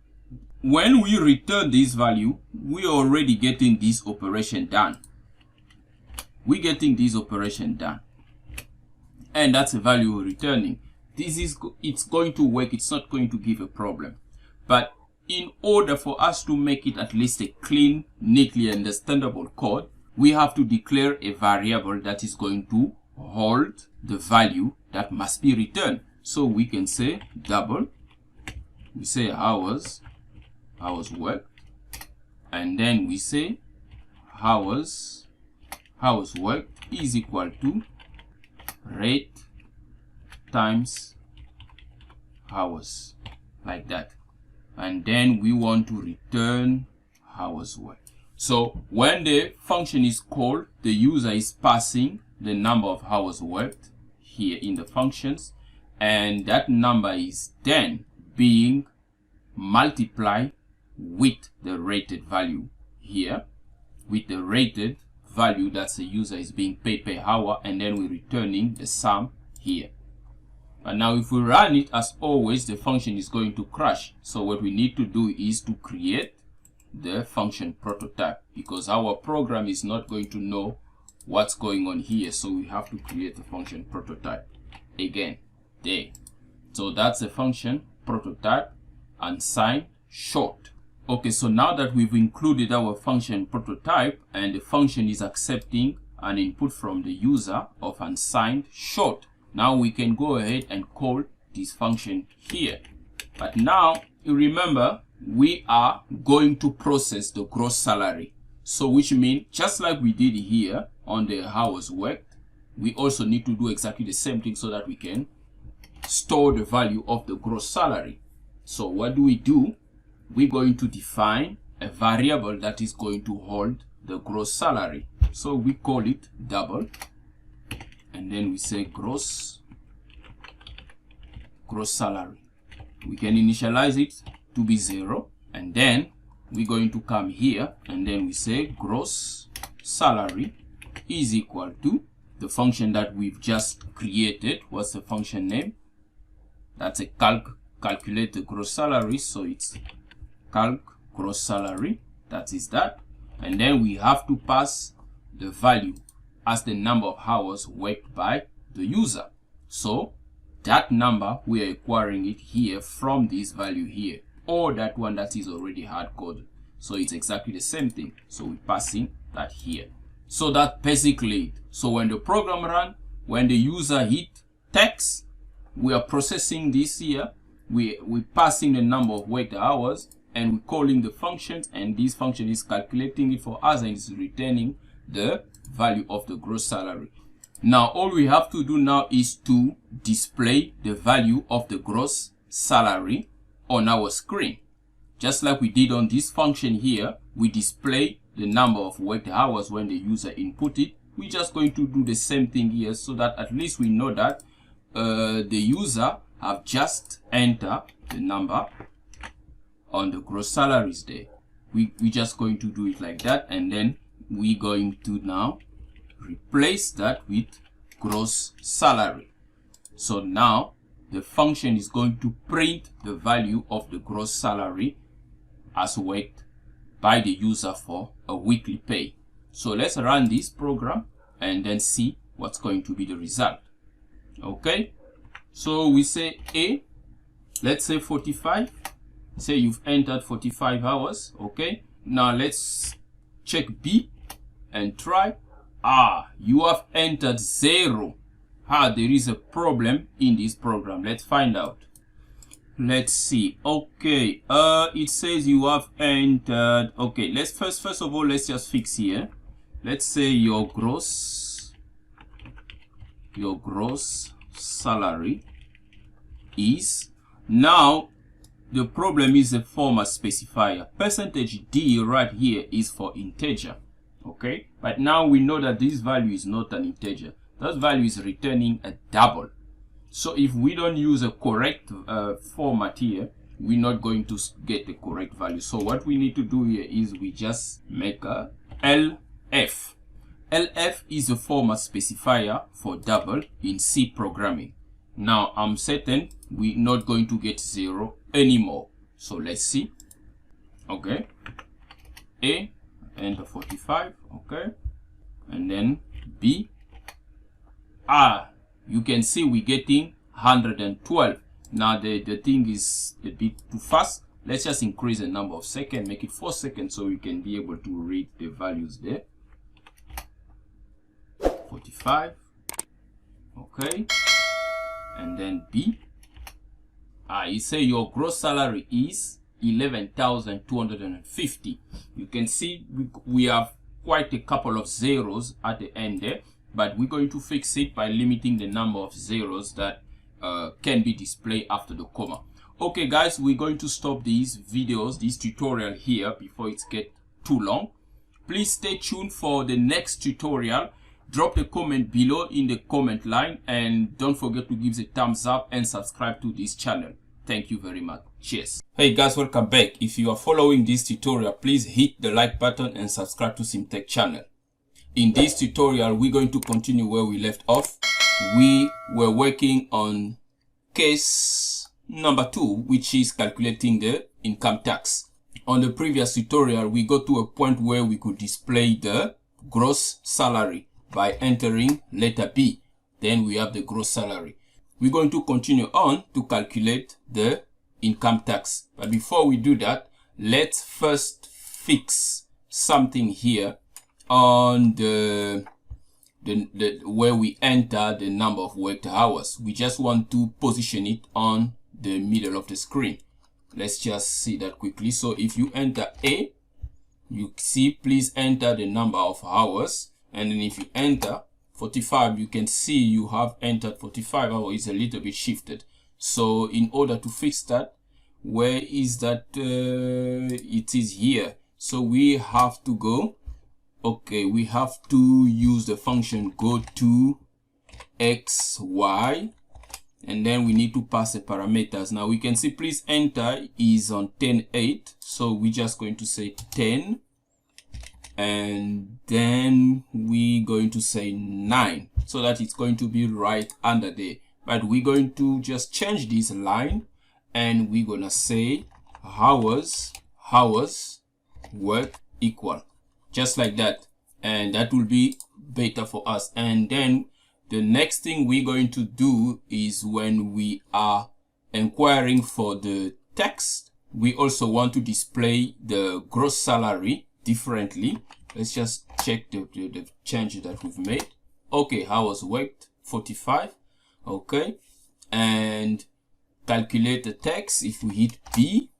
when we return this value, we are already getting this operation done. We're getting this operation done, and that's the value we're returning. It's going to work. It's not going to give a problem. But in order for us to make it at least a clean, neatly understandable code, we have to declare a variable that is going to hold the value that must be returned. So we can say double, we say hours worked, and then we say hours worked is equal to rate times hours, like that. And then we want to return hours worked. So when the function is called, the user is passing the number of hours worked here in the functions, and that number is then being multiplied with the rated value here, with the rated value that the user is being paid per hour, and then we're returning the sum here. And now if we run it, as always, the function is going to crash. So what we need to do is to create the function prototype, because our program is not going to know what's going on here. So we have to create the function prototype again there. So that's the function prototype unsigned short. Okay, so now that we've included our function prototype and the function is accepting an input from the user of unsigned short, now we can go ahead and call this function here. But now you remember we are going to process the gross salary. So which means just like we did here on the hours worked, we also need to do exactly the same thing so that we can store the value of the gross salary. So what do? We're going to define a variable that is going to hold the gross salary. So we call it double, and then we say gross salary. We can initialize it to be 0, and then we're going to come here and then we say gross salary is equal to the function that we've just created. What's the function name? That's a calculate the gross salary, so it's calc gross salary, that is that. And then we have to pass the value as the number of hours worked by the user. So that number, we are acquiring it here from this value here, or that one that is already hard coded. So it's exactly the same thing. So we're passing that here. So that's basically it. So when the program runs, when the user hit text, we are processing this here. We're passing the number of worked hours, and we're calling the functions, and this function is calculating it for us and it's returning the value of the gross salary. Now all we have to do now is to display the value of the gross salary on our screen. Just like we did on this function here, we display the number of worked hours when the user input it. We're just going to do the same thing here so that at least we know that the user have just entered the number on the gross salaries there. We're just going to do it like that, and then we're going to now replace that with gross salary. So now the function is going to print the value of the gross salary as worked by the user for a weekly pay. So let's run this program and then see what's going to be the result. Okay, so we say A, let's say 45. Say you've entered 45 hours. Okay, now let's check B and try. You have entered 0. There is a problem in this program. Let's find out. Let's see. Okay, it says you have entered. Okay, let's first of all, let's just fix here. Let's say your gross salary is, now the problem is a format specifier. Percentage D right here is for integer. Okay, but now we know that this value is not an integer. That value is returning a double. So if we don't use a correct format here, we're not going to get the correct value. So what we need to do here is we just make a LF. LF is a format specifier for double in C programming. Now I'm certain we're not going to get 0 anymore. So let's see. Okay, A, enter 45. Okay, and then B. You can see we're getting 112. Now the thing is a bit too fast. Let's just increase the number of seconds, make it 4 seconds so we can be able to read the values there. 45. Okay, and then B. You say your gross salary is 11,250. You can see we have quite a couple of zeros at the end there, but we're going to fix it by limiting the number of zeros that can be displayed after the comma. Okay guys, we're going to stop these videos, this tutorial here before it gets too long. Please stay tuned for the next tutorial. drop a comment below in the comment line, and don't forget to give the thumbs up and subscribe to this channel. Thank you very much. Cheers. Hey guys, welcome back. If you are following this tutorial, please hit the like button and subscribe to CMTEQ channel. In this tutorial, we're going to continue where we left off. We were working on case number 2, which is calculating the income tax. On the previous tutorial, we got to a point where we could display the gross salary by entering letter B. Then we have the gross salary. We're going to continue on to calculate the income tax. But before we do that, let's first fix something here on the where we enter the number of worked hours. We just want to position it on the middle of the screen. Let's just see that quickly. So if you enter A, you see, please enter the number of hours. And then if you enter 45, you can see you have entered 45 hours. It's a little bit shifted. So in order to fix that, where is that? It is here. So we have to go. Okay, we have to use the function go to xy. And then we need to pass the parameters. Now we can see please enter is on 10.8. So we're just going to say 10. And then we're going to say 9. So that it's going to be right under there. But we're going to just change this line. And we're going to say hours work equal. Just like that. And that will be better for us. And then the next thing we're going to do is when we are inquiring for the text, we also want to display the gross salary differently. Let's just check the change that we've made. Okay, hours worked 45. Okay, and calculate the text. If we hit B,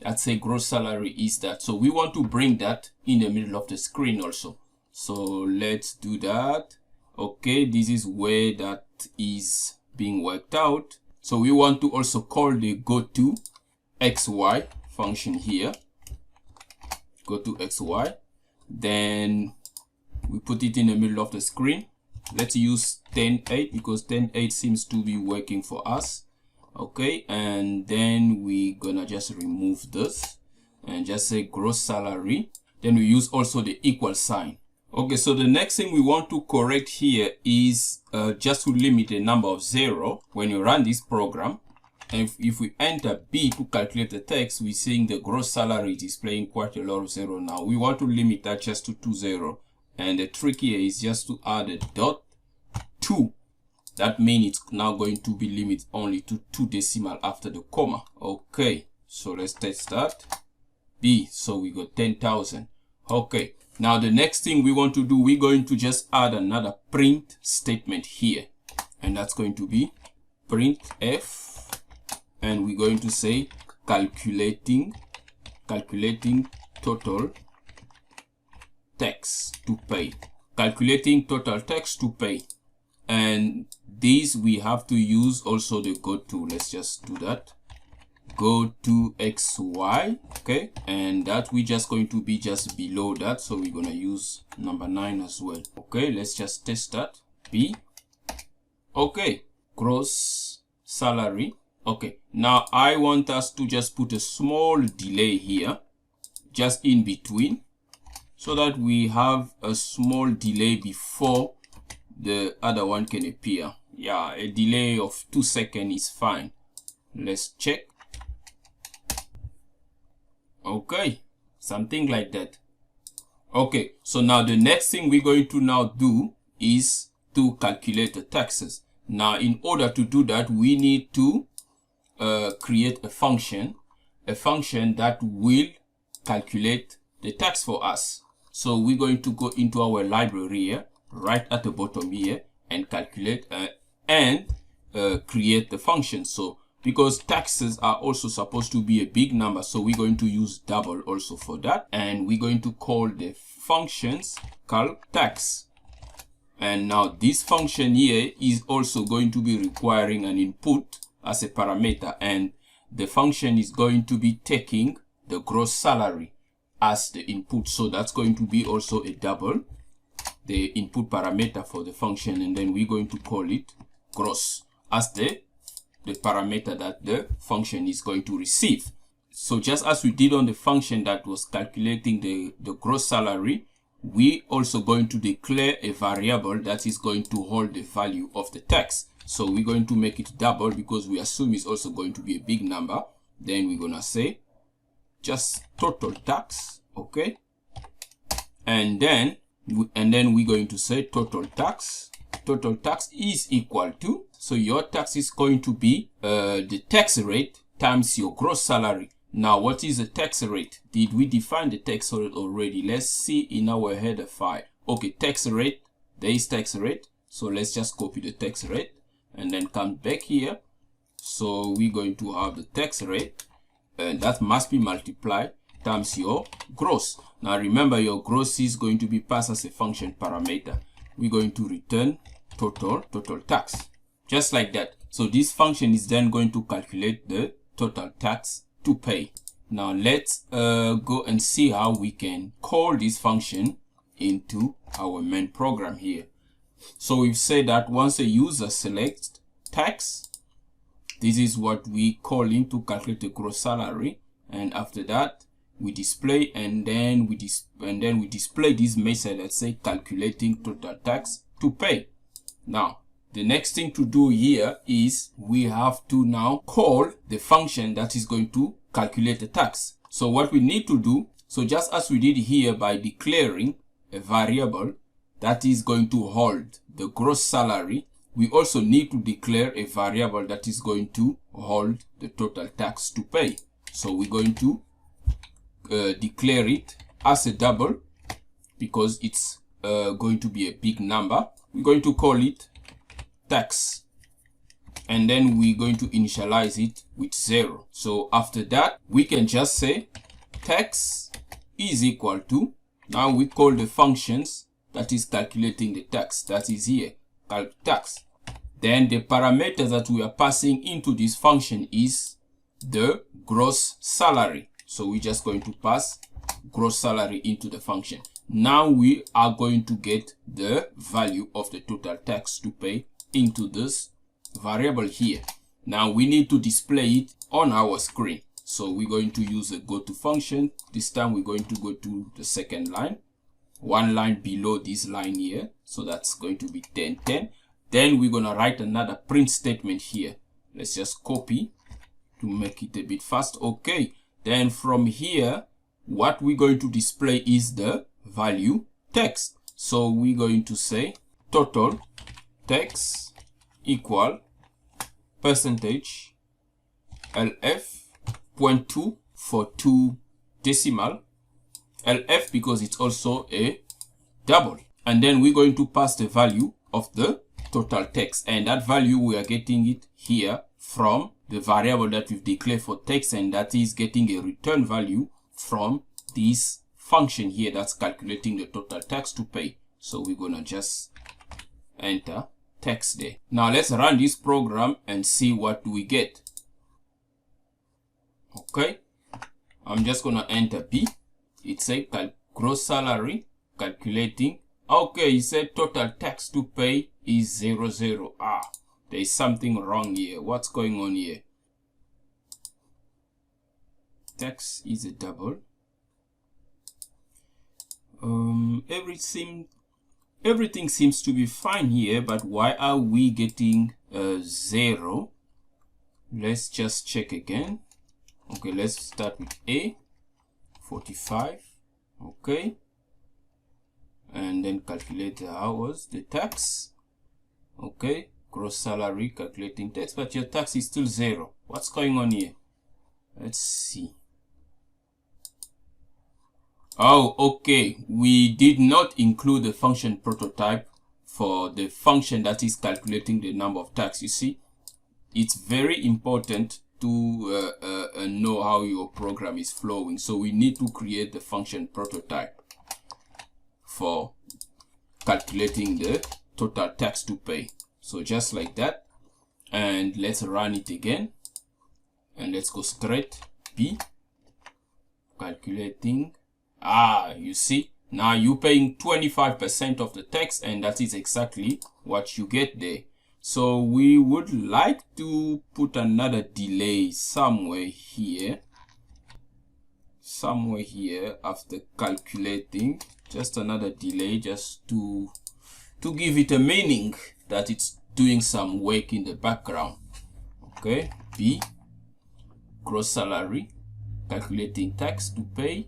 that's a gross salary is that. So we want to bring that in the middle of the screen also. So let's do that. Okay, this is where that is being worked out. So we want to also call the go to xy function here. Go to xy. Then we put it in the middle of the screen. Let's use 10.8 because 10.8 seems to be working for us. Okay, and then we're gonna just remove this and just say gross salary. Then we use also the equal sign. Okay, so the next thing we want to correct here is just to limit the number of 0 when you run this program. And if we enter B to calculate the text, we're seeing the gross salary is displaying quite a lot of 0 now. We want to limit that just to 20. And the trick here is just to add a dot 2. That means it's now going to be limited only to 2 decimal after the comma. Okay, so let's test that. B, so we got 10,000. Okay. Now the next thing we want to do, we're going to just add another print statement here. And that's going to be printf. And we're going to say calculating total text to pay. Calculating total text to pay. And this we have to use also the go to. Let's just do that. Go to xy. Okay, and that we're just going to be just below that, so we're gonna use number 9 as well. Okay, let's just test that. B. Okay, gross salary. Okay, now I want us to just put a small delay here just in between so that we have a small delay before the other one can appear. Yeah, a delay of 2 seconds is fine. Let's check. Okay, something like that. Okay, so now the next thing we're going to now do is to calculate the taxes. Now in order to do that, we need to create a function that will calculate the tax for us. So we're going to go into our library here, right at the bottom here, and calculate and create the function. So because taxes are also supposed to be a big number, so we're going to use double also for that, and we're going to call the functions calc tax. And now this function here is also going to be requiring an input as a parameter, and the function is going to be taking the gross salary as the input. So that's going to be also a double. the input parameter for the function, and then we're going to call it gross as the parameter that the function is going to receive. So just as we did on the function that was calculating the gross salary, we also going to declare a variable that is going to hold the value of the tax. So we're going to make it double because we assume it's also going to be a big number. Then we're gonna say just total tax, okay? And then we're going to say total tax. Total tax is equal to, so your tax is going to be the tax rate times your gross salary. Now, what is the tax rate? Did we define the tax rate already? Let's see in our header file. Okay, tax rate, there is tax rate. So let's just copy the tax rate and then come back here. So we're going to have the tax rate, and that must be multiplied times your gross. Now remember, your gross is going to be passed as a function parameter. We're going to return total tax, just like that. So this function is then going to calculate the total tax to pay. Now let's go and see how we can call this function into our main program here. So we've said that once a user selects tax, this is what we call in to calculate the gross salary, and after that we display, and then we display this method that say calculating total tax to pay. Now the next thing to do here is we have to now call the function that is going to calculate the tax. So what we need to do, so just as we did here by declaring a variable that is going to hold the gross salary, we also need to declare a variable that is going to hold the total tax to pay. So we're going to declare it as a double because it's going to be a big number. We're going to call it tax, and then we're going to initialize it with 0. So after that, we can just say tax is equal to, now we call the functions that is calculating the tax, that is here, calc tax. Then the parameter that we are passing into this function is the gross salary. So we're just going to pass gross salary into the function. Now we are going to get the value of the total tax to pay into this variable here. Now we need to display it on our screen. So we're going to use a go to function. This time we're going to go to the second line, one line below this line here. So that's going to be 1010. Then we're going to write another print statement here. Let's just copy to make it a bit fast. Okay. Then from here, what we're going to display is the value text. So we're going to say total tax equal percentage LF 0.2 for 2 decimal. LF because it's also a double. And then we're going to pass the value of the total tax, and that value we are getting it here from the variable that we've declared for text, and that is getting a return value from this function here that's calculating the total tax to pay. So we're gonna just enter text there. Now let's run this program and see what do we get. Okay, I'm just gonna enter B. It says gross salary calculating. Okay, it said total tax to pay is 00. There is something wrong here. What's going on here? Tax is a double. Everything seems to be fine here, but why are we getting 0? Let's just check again. Okay, let's start with A, 45. Okay, and then calculate the hours, the tax. Okay, gross salary, calculating tax, but your tax is still 0. What's going on here? Let's see. Oh, okay, we did not include the function prototype for the function that is calculating the number of tax. You see, it's very important to know how your program is flowing. So we need to create the function prototype for calculating the total tax to pay. So just like that, and let's run it again, and let's go straight B, calculating. You see, Now you're paying 25% of the tax, and that is exactly what you get there. So we would like to put another delay somewhere here after calculating, just another delay, just to give it a meaning that it's doing some work in the background. Okay, B, gross salary, calculating tax to pay,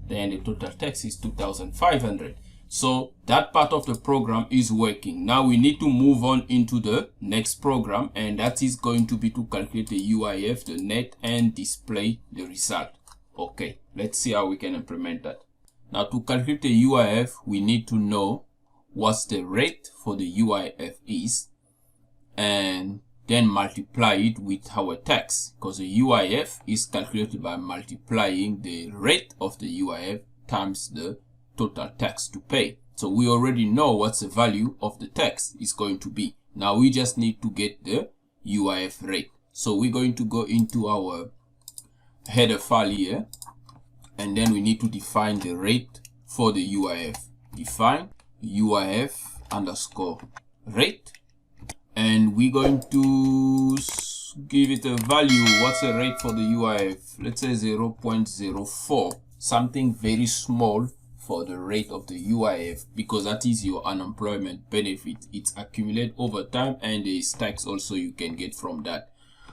then the total tax is 2,500. So that part of the program is working. Now we need to move on into the next program, and that is going to be to calculate the UIF, the net, and display the result. Okay, let's see how we can implement that. Now to calculate the UIF, we need to know what's the rate for the UIF is, and then multiply it with our tax, because the UIF is calculated by multiplying the rate of the UIF times the total tax to pay. So we already know what's the value of the tax is going to be. Now we just need to get the UIF rate. So we're going to go into our header file here, and then we need to define the rate for the UIF. Define UIF underscore rate, and we're going to give it a value. What's the rate for the UIF? Let's say 0.04, something very small for the rate of the UIF, because that is your unemployment benefit. It's accumulated over time, and there is tax also you can get from that.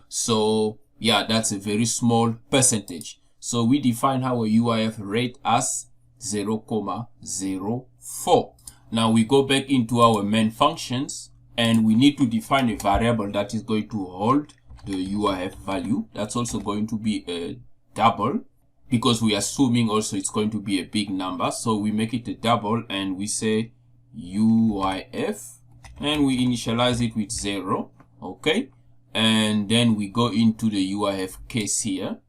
So yeah, that's a very small percentage. So we define our UIF rate as 0.04. Now we go back into our main functions, and we need to define a variable that is going to hold the UIF value. That's also going to be a double, because we are assuming also it's going to be a big number. So we make it a double, and we say UIF, and we initialize it with 0. Okay, and then we go into the UIF case here.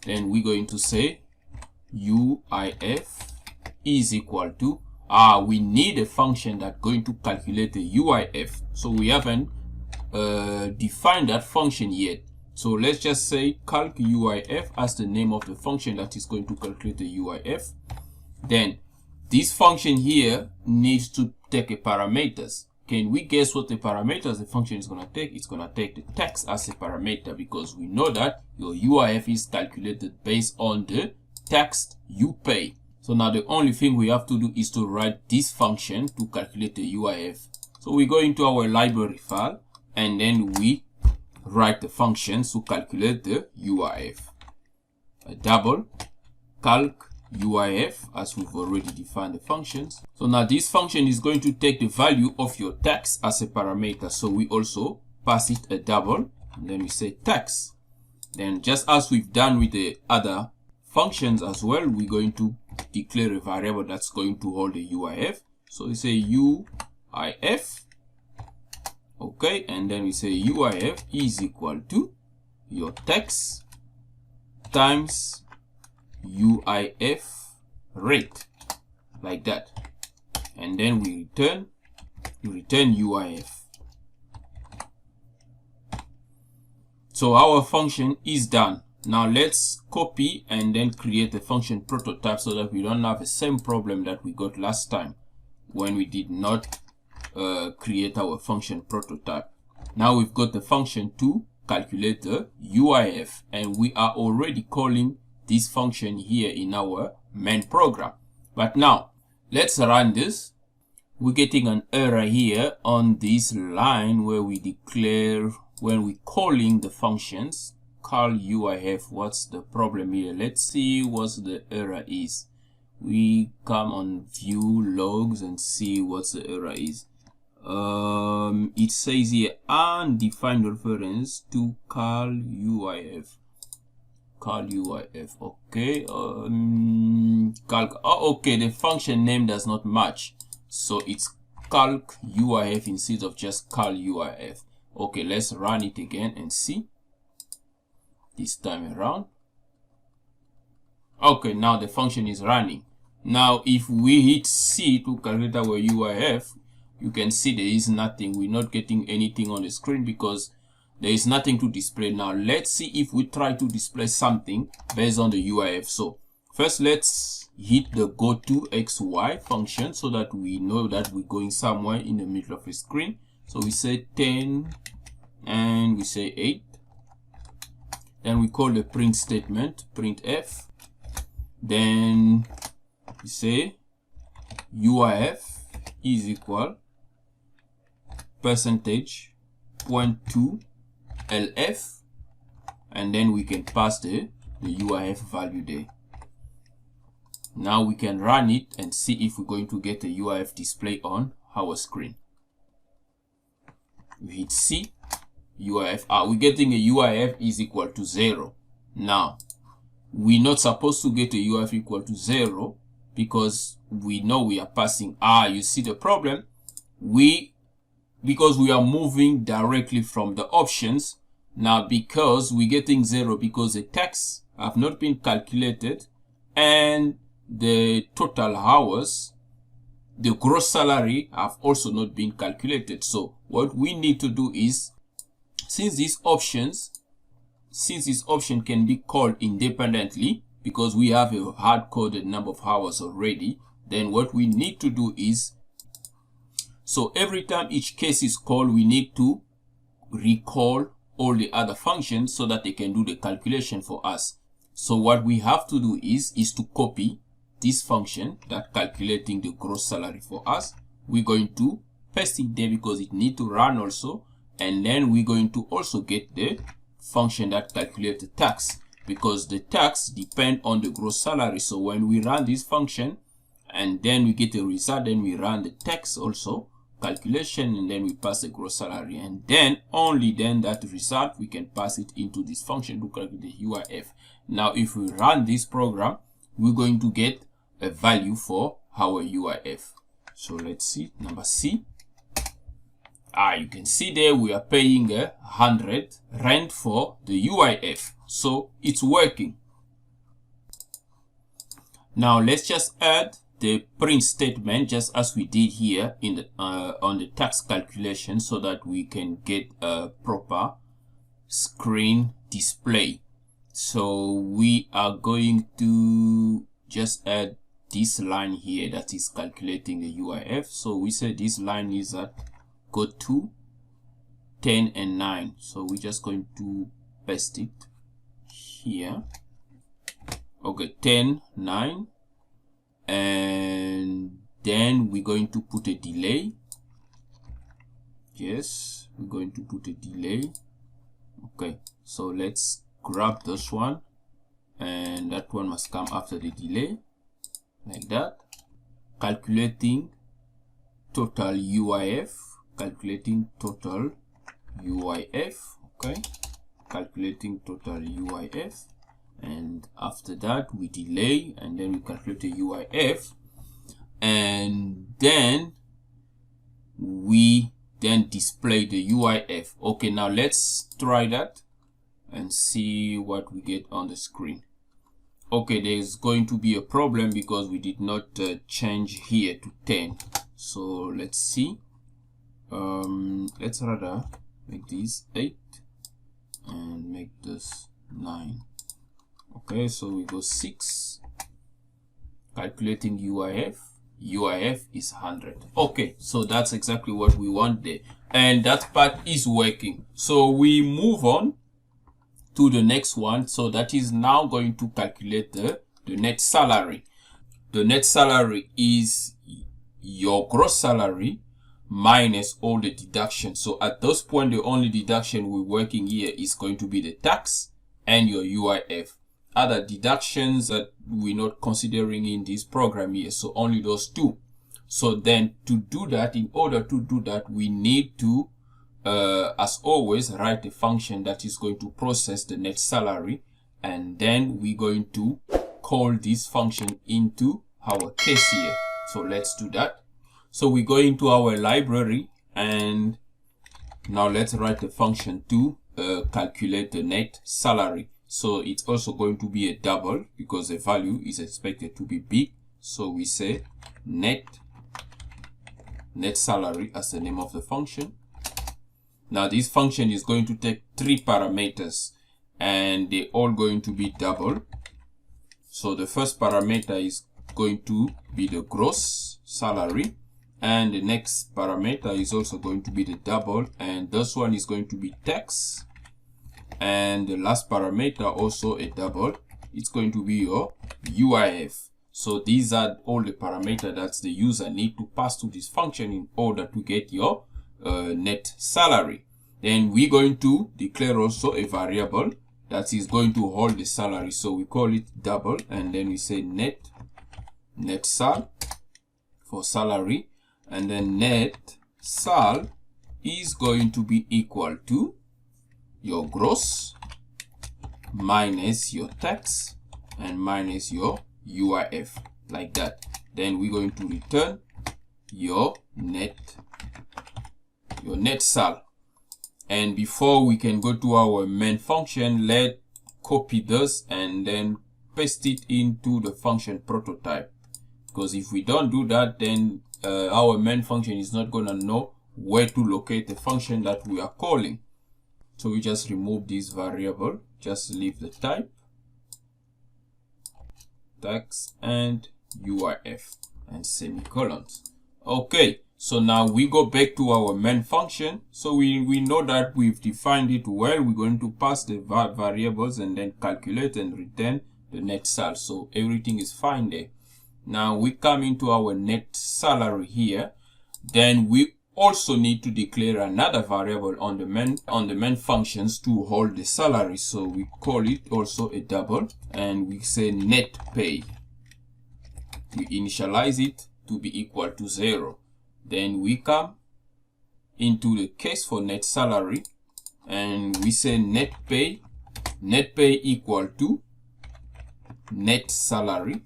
Then we're going to say UIF is equal to, we need a function that's going to calculate the UIF. So we haven't defined that function yet. So let's just say calc UIF as the name of the function that is going to calculate the UIF. Then this function here needs to take a parameters. Can we guess what the parameters the function is going to take? It's going to take the tax as a parameter, because we know that your UIF is calculated based on the tax you pay. So now the only thing we have to do is to write this function to calculate the UIF. So we go into our library file, and then we write the functions to calculate the UIF. A double calc UIF, as we've already defined the functions. So now this function is going to take the value of your tax as a parameter. So we also pass it a double, and then we say tax. Then just as we've done with the other functions as well, we're going to declare a variable that's going to hold the UIF. So we say UIF. Okay, and then we say UIF is equal to your tax times UIF rate, like that. And then we return UIF. So our function is done. Now let's copy and then create a function prototype, so that we don't have the same problem that we got last time when we did not create our function prototype. Now we've got the function to calculate the UIF, and we are already calling this function here in our main program. But now let's run this. We're getting an error here on this line where we declare, when we're calling the functions, call UIF. What's the problem here? Let's see what the error is. We come on view logs and see what the error is. It says here undefined reference to call UIF. Call UIF. Okay. Calc. Oh, okay. The function name does not match, so it's calc UIF instead of just call UIF. Okay, let's run it again and see. This time around. Okay, now the function is running. Now if we hit C to calculate our UIF, you can see there is nothing. We're not getting anything on the screen because there is nothing to display. Now let's see if we try to display something based on the UIF. So First, let's hit the go to xy function so that we know that we're going somewhere in the middle of a screen. So we say 10 and we say 8. Then we call the print statement, printf. Then we say UIF is equal percentage .2 LF, and then we can pass the UIF value there. Now we can run it and see if we're going to get a UIF display on our screen. We hit C, UIF, we're getting a UIF is equal to 0. Now, we're not supposed to get a UIF equal to 0 because we know we are passing. You see the problem? Because we are moving directly from the options. Now, because we're getting 0 because the tax have not been calculated and the total hours, the gross salary have also not been calculated. So what we need to do is, since this option can be called independently because we have a hard-coded number of hours already, then what we need to do is, so every time each case is called, we need to recall all the other functions so that they can do the calculation for us. So what we have to do is to copy this function that calculating the gross salary for us. We're going to paste it there because it needs to run also, and then we're going to also get the function that calculates the tax because the tax depend on the gross salary. So when we run this function and then we get a result, then we run the tax also calculation, and then we pass the gross salary, and then only then that result we can pass it into this function to calculate the UIF. Now if we run this program, we're going to get a value for our UIF. So let's see, number C. You can see there we are paying 100 rent for the UIF. So it's working. Now let's just add the print statement just as we did here in the on the tax calculation so that we can get a proper screen display. So we are going to just add this line here that is calculating the UIF. So we say this line is at go to 10 and 9. So we're just going to paste it here. Okay, 10, 9. And then we're going to put a delay. Yes, we're going to put a delay. Okay, so let's grab this one, and that one must come after the delay, like that. Calculating total UIF, calculating total UIF. Okay, calculating total UIF. And after that we delay, and then we calculate the UIF, and then we display the UIF. Okay, now let's try that and see what we get on the screen. Okay, there's going to be a problem because we did not change here to 10. So let's see. Let's rather make this 8 and make this 9. Okay, so we go 6, calculating UIF. UIF is 100. Okay, so that's exactly what we want there, and that part is working. So we move on to the next one. So that is now going to calculate the net salary. The net salary is your gross salary minus all the deductions. So at this point, the only deduction we're working here is going to be the tax and your UIF. Other deductions that we're not considering in this program here, so only those two. So then to do that, in order to do that, we need to as always write a function that is going to process the net salary, and then we're going to call this function into our case here. So let's do that. So we go into our library, and now let's write a function to calculate the net salary. So it's also going to be a double because the value is expected to be big. So we say net salary as the name of the function. Now this function is going to take 3 parameters, and they're all going to be double. So the first parameter is going to be the gross salary, and the next parameter is also going to be the double, and this one is going to be tax, and the last parameter also a double. It's going to be your UIF. So these are all the parameters that the user need to pass to this function in order to get your net salary. Then we're going to declare also a variable that is going to hold the salary. So we call it double, and then we say net sal for salary, and then net sal is going to be equal to your gross minus your tax and minus your UIF, like that. Then we're going to return your net sal. And before we can go to our main function, let's copy this and then paste it into the function prototype, because if we don't do that, then our main function is not gonna know where to locate the function that we are calling. So we just remove this variable, just leave the type, tax and UIF and semicolons. Okay, so now we go back to our main function. So we know that we've defined it well. We're going to pass the variables and then calculate and return the net sal. So everything is fine there. Now we come into our net salary here. Then we also need to declare another variable on the main functions to hold the salary. So we call it also a double, and we say net pay. We initialize it to be equal to 0. Then we come into the case for net salary, and we say net pay equal to net salary.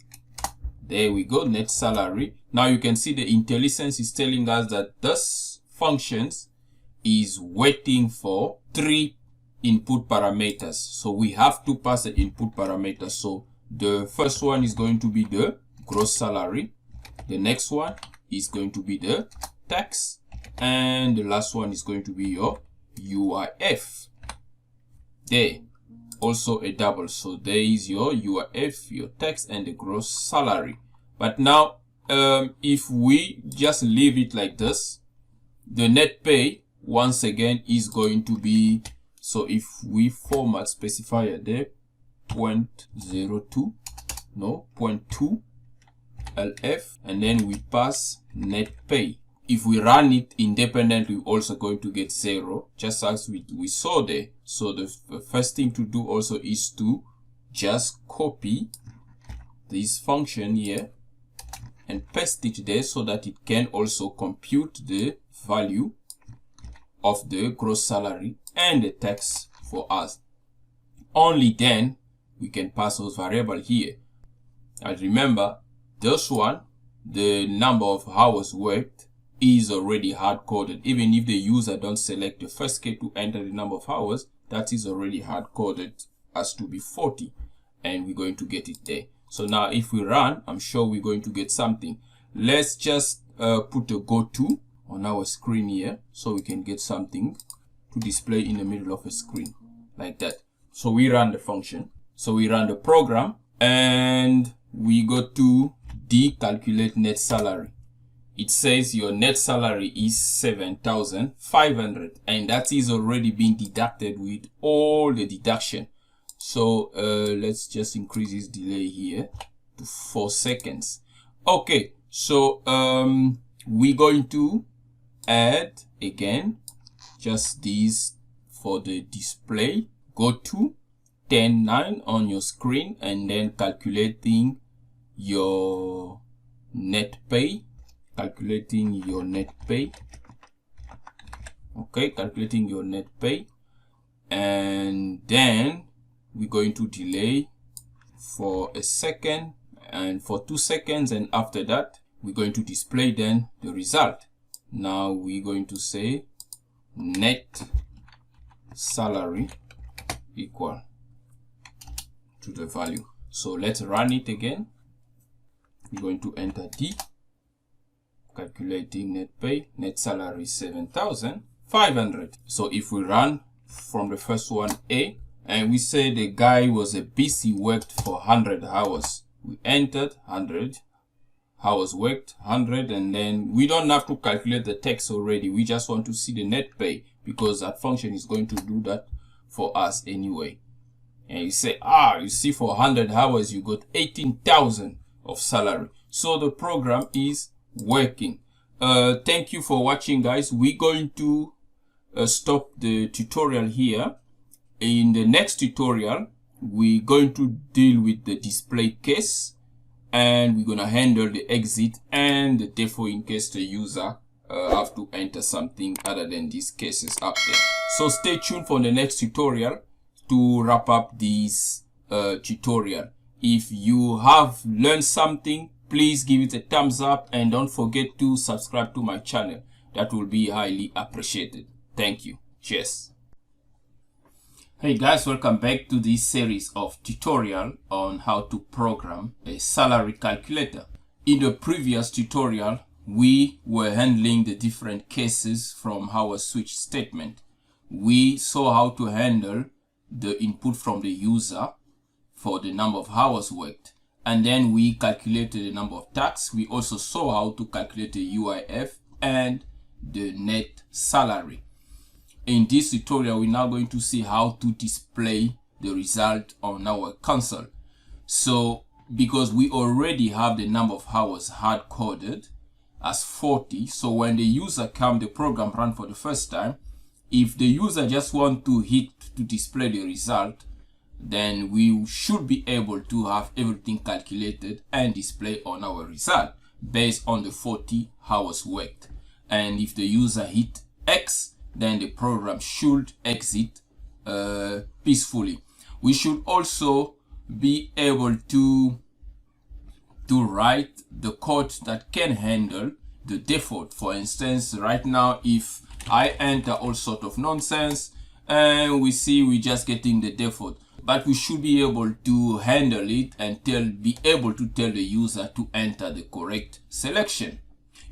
There we go, net salary. Now you can see the IntelliSense is telling us that this functions is waiting for 3 input parameters. So we have to pass the input parameters. So the first one is going to be the gross salary. The next one is going to be the tax. And the last one is going to be your UIF. There. Also a double. So there is your UIF, your tax, and the gross salary. But now, if we just leave it like this, the net pay once again is going to be, so if we format specifier there 0.02 LF, and then we pass net pay. If we run it independently, we're also going to get 0, just as we saw there. So the first thing to do also is to just copy this function here and paste it there so that it can also compute the value of the gross salary and the tax for us. Only then we can pass those variables here. And remember, this one, the number of hours worked, is already hard-coded. Even if the user don't select the first K to enter the number of hours, that is already hard-coded as to be 40, and we're going to get it there. So now if we run, I'm sure we're going to get something. Let's just put a go-to on our screen here so we can get something to display in the middle of a screen like that. So we run the function. So we run the program, and we go to calculate net salary. It says your net salary is 7,500, and that is already being deducted with all the deduction. So let's just increase this delay here to 4 seconds. Okay, so we're going to add again just these for the display. Go to 10.9 on your screen, and then calculating your net pay. Calculating your net pay. Okay, calculating your net pay. And then we're going to delay for a second and for 2 seconds, and after that we're going to display then the result. Now we're going to say net salary equal to the value. So let's run it again. We're going to enter D. Calculating net pay, net salary 7,500. So if we run from the first one A, and we say the guy was a busy, worked for 100 hours. We entered 100 hours worked, 100, and then we don't have to calculate the tax already. We just want to see the net pay because that function is going to do that for us anyway. And you say, you see, for 100 hours you got 18,000 of salary. So the program is working. Thank you for watching, guys. We're going to stop the tutorial here. In the next tutorial, we're going to deal with the display case, and we're going to handle the exit and the default in case the user have to enter something other than these cases up there. So stay tuned for the next tutorial to wrap up this tutorial. If you have learned something, please give it a thumbs up and don't forget to subscribe to my channel. That will be highly appreciated. Thank you. Cheers. Hey guys, welcome back to this series of tutorial on how to program a salary calculator. In the previous tutorial, we were handling the different cases from our switch statement. We saw how to handle the input from the user for the number of hours worked, and then we calculated the number of tax. We also saw how to calculate the UIF and the net salary. In this tutorial, we're now going to see how to display the result on our console. So because we already have the number of hours hard coded as 40, so when the user comes, the program run for the first time, if the user just want to hit to display the result, then we should be able to have everything calculated and display on our result based on the 40 hours worked. And if the user hit X, then the program should exit peacefully. We should also be able to write the code that can handle the default. For instance, right now, if I enter all sort of nonsense and we see we're just getting the default, but we should be able to handle it and be able to tell the user to enter the correct selection.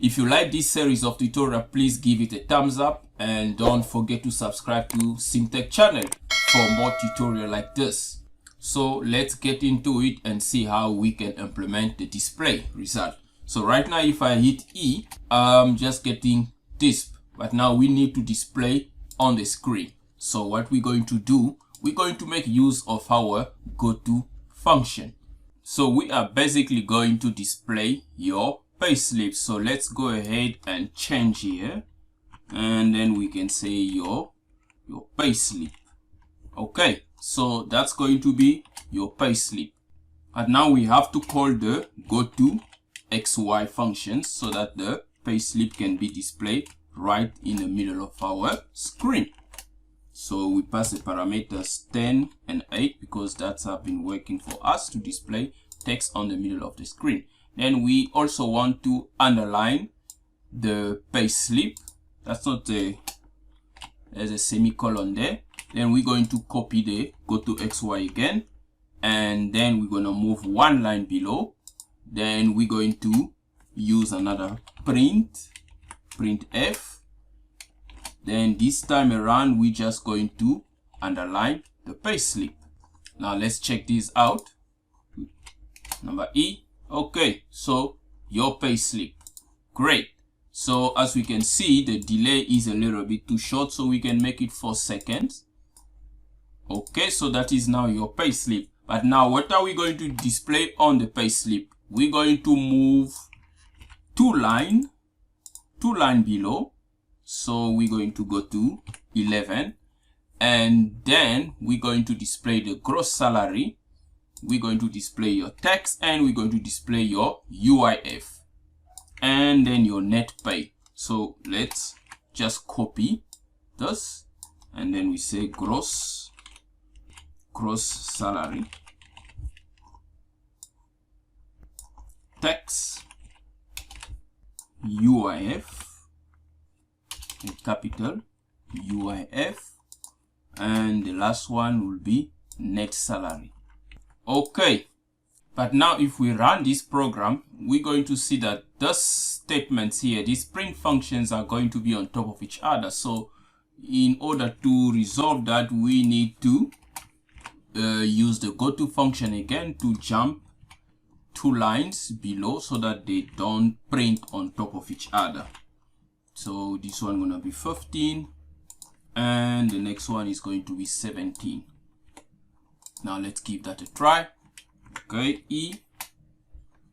If you like this series of tutorials, please give it a thumbs up and don't forget to subscribe to CMTEQ channel for more tutorials like this. So let's get into it and see how we can implement the display result. So right now, if I hit E, I'm just getting this, but now we need to display on the screen. So what we're going to do, we're going to make use of our goTo function. So we are basically going to display your payslip. So let's go ahead and change here, and then we can say your payslip. Okay, so that's going to be your payslip. And now we have to call the goTo XY functions so that the payslip can be displayed right in the middle of our screen. So we pass the parameters 10 and 8 because that's have been working for us to display text on the middle of the screen. Then we also want to underline the payslip. That's not there's a semicolon there. Then we're going to copy the goTo XY again, and then we're going to move one line below. Then we're going to use another printf. Then this time around, we're just going to underline the payslip. Now let's check this out. Number E. Okay, so your payslip. Great. So as we can see, the delay is a little bit too short, so we can make it 4 seconds. Okay, so that is now your payslip. But now what are we going to display on the payslip? We're going to move two line below. So we're going to go to 11, and then we're going to display the gross salary. We're going to display your tax, and we're going to display your UIF, and then your net pay. So let's just copy this, and then we say gross salary, tax, UIF, in capital UIF, and the last one will be net salary. Okay, but now if we run this program, we're going to see that those statements here, these print functions, are going to be on top of each other. So in order to resolve that, we need to use the goto function again to jump 2 lines below so that they don't print on top of each other. So this one gonna be 15 and the next one is going to be 17. Now let's give that a try. Okay, E.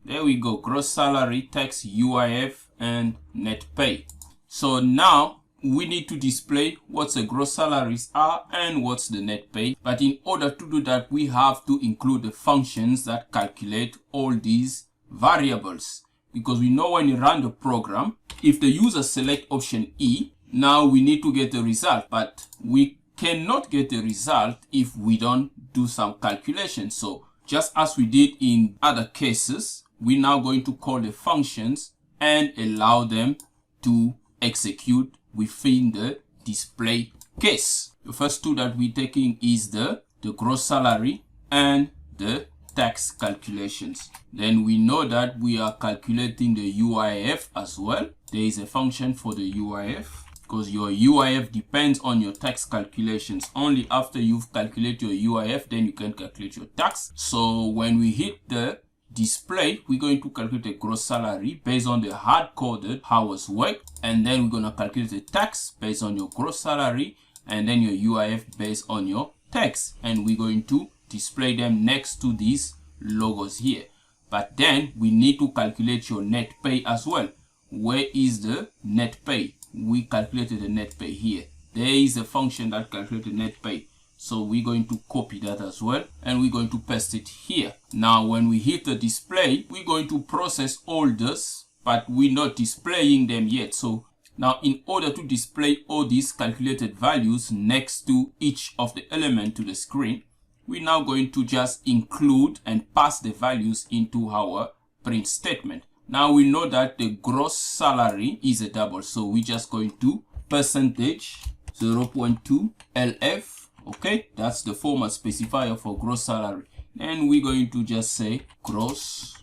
There we go. Gross salary, tax, UIF, and net pay. So now we need to display what the gross salaries are and what's the net pay. But in order to do that, we have to include the functions that calculate all these variables. Because we know when you run the program, if the user select option E, now we need to get the result. But we cannot get the result if we don't do some calculation. So just as we did in other cases, we're now going to call the functions and allow them to execute within the display case. The first two that we're taking is the gross salary and the tax calculations. Then we know that we are calculating the UIF as well. There is a function for the UIF because your UIF depends on your tax calculations. Only after you've calculated your UIF, then you can calculate your tax. So when we hit the display, we're going to calculate the gross salary based on the hard-coded hours worked, and then we're going to calculate the tax based on your gross salary, and then your UIF based on your tax, and we're going to display them next to these logos here. But then we need to calculate your net pay as well. Where is the net pay? We calculated the net pay here. There is a function that calculates the net pay. So we're going to copy that as well, and we're going to paste it here. Now, when we hit the display, we're going to process all this, but we're not displaying them yet. So now, in order to display all these calculated values next to each of the elements to the screen, we're now going to just include and pass the values into our print statement. Now we know that the gross salary is a double, so we're just going to percentage 0.2 LF. Okay, that's the format specifier for gross salary. Then we're going to just say gross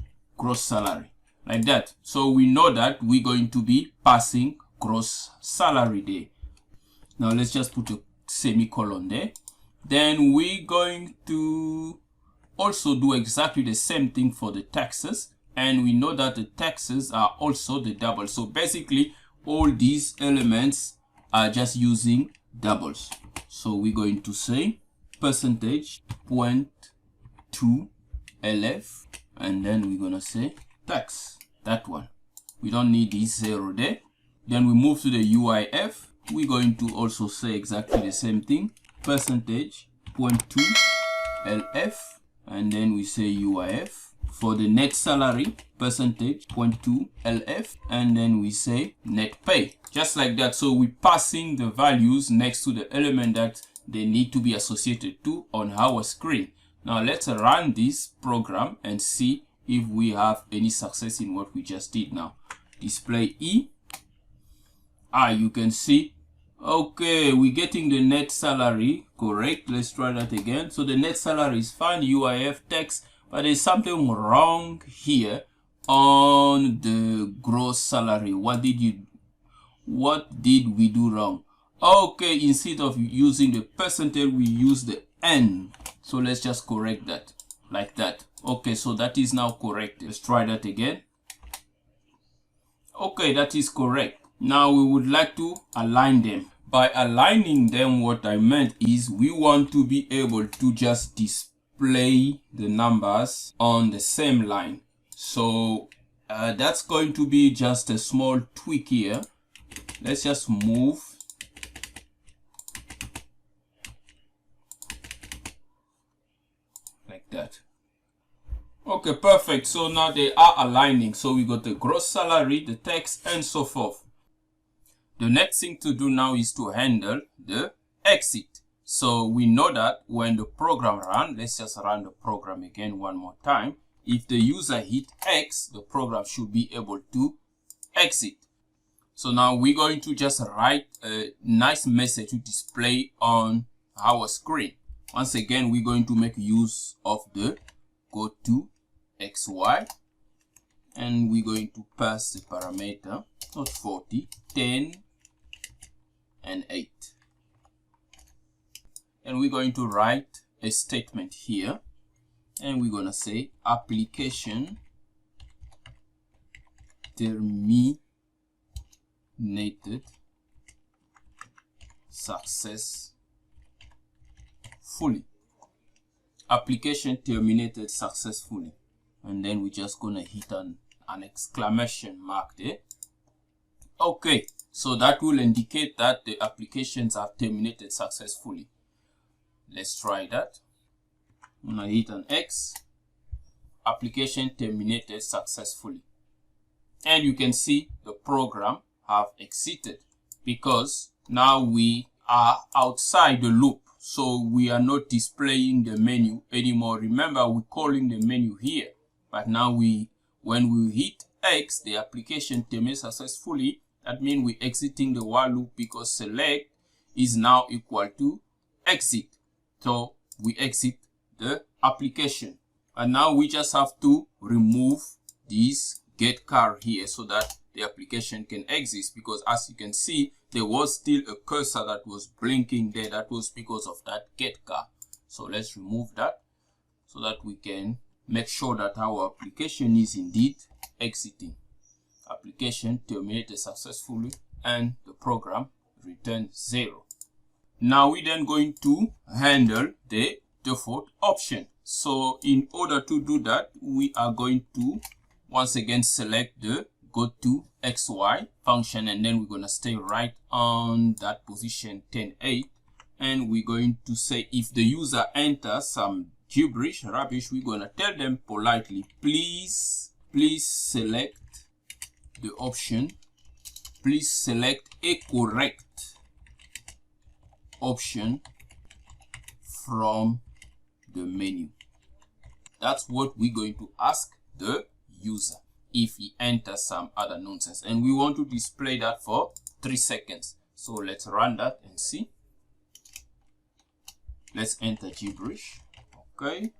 salary, like that. So we know that we're going to be passing gross salary there. Now let's just put a semicolon there. Then we're going to also do exactly the same thing for the taxes. And we know that the taxes are also the double. So basically, all these elements are just using doubles. So we're going to say percentage 0.2 LF, and then we're gonna say tax, that one. We don't need this 0 there. Then we move to the UIF. We're going to also say exactly the same thing, percentage 0.2 LF, and then we say UIF. For the net salary, percentage 0.2 LF, and then we say net pay, just like that. So we're passing the values next to the element that they need to be associated to on our screen. Now let's run this program and see if we have any success in what we just did. Now display E. You can see, okay, we're getting the net salary correct. Let's try that again. So the net salary is fine, UIF, tax, but there's something wrong here on the gross salary. What did we do wrong? Okay, instead of using the percentage, we use the N. So let's just correct that, like that. Okay, so that is now correct. Let's try that again. Okay, that is correct. Now we would like to align them. By aligning them, what I meant is we want to be able to just display the numbers on the same line. So that's going to be just a small tweak here. Let's just move like that. Okay, perfect. So now they are aligning. So we got the gross salary, the tax, and so forth. The next thing to do now is to handle the exit. So we know that when the program runs, let's just run the program again one more time. If the user hit X, the program should be able to exit. So now we're going to just write a nice message to display on our screen. Once again, we're going to make use of the go to XY, and we're going to pass the parameter, not 40, 10, and 8. And we're going to write a statement here, and we're gonna say application terminated successfully. Application terminated successfully, and then we're just gonna hit an exclamation mark there. Okay, so that will indicate that the applications have terminated successfully. Let's try that. I'm gonna hit an X. Application terminated successfully, and you can see the program have exited because now we are outside the loop, so we are not displaying the menu anymore. Remember, we're calling the menu here, but now when we hit X, the application terminated successfully. That means we're exiting the while loop because select is now equal to exit. So we exit the application, and now we just have to remove this get car here so that the application can exist, because as you can see, there was still a cursor that was blinking there. That was because of that get car. So let's remove that so that we can make sure that our application is indeed exiting. Application terminated successfully, and the program returns 0. Now we're then going to handle the default option. So in order to do that, we are going to once again select the go to XY function, and then we're going to stay right on that position 10.8, and we're going to say if the user enters some gibberish, rubbish, we're going to tell them politely, please select the option, please select a correct option from the menu. That's what we're going to ask the user if he enters some other nonsense, and we want to display that for 3 seconds. So let's run that and see. Let's enter gibberish. Okay,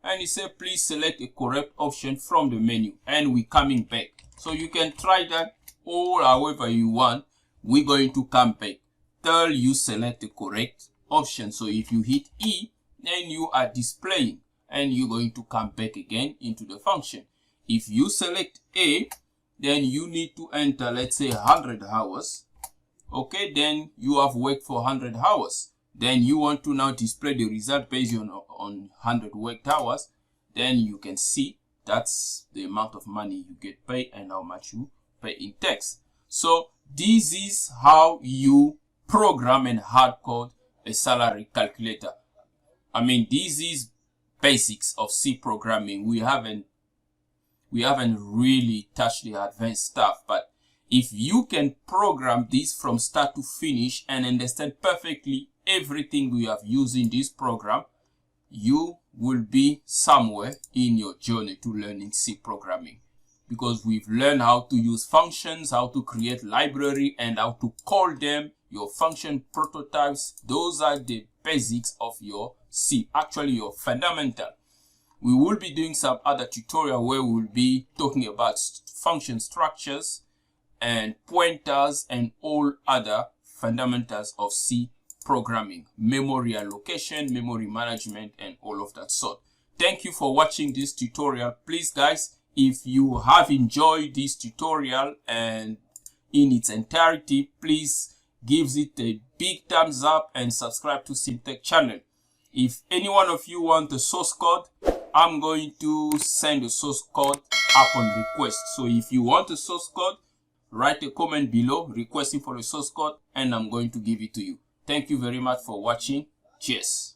and he said please select a correct option from the menu, and we're coming back. So you can try that or however you want. We're going to come back till you select the correct option. So if you hit E, then you are displaying, and you're going to come back again into the function. If you select A, then you need to enter, let's say 100 hours. Okay, then you have worked for 100 hours. Then you want to now display the result based on 100 worked hours. Then you can see that's the amount of money you get paid and how much you pay in text. So this is how you program and hard code a salary calculator. I mean, this is basics of C programming. We haven't really touched the advanced stuff, but if you can program this from start to finish and understand perfectly everything we have used in this program, you will be somewhere in your journey to learning C programming, because we've learned how to use functions, how to create library, and how to call them, your function prototypes. Those are the basics of your C, actually your fundamental. We will be doing some other tutorial where we will be talking about function structures and pointers and all other fundamentals of C programming, memory allocation, memory management, and all of that sort. Thank you for watching this tutorial. Please guys, if you have enjoyed this tutorial and in its entirety, please give it a big thumbs up and subscribe to CMTEQ channel. If any one of you want the source code, I'm going to send the source code upon request. So if you want the source code, write a comment below requesting for the source code, and I'm going to give it to you. Thank you very much for watching. Cheers.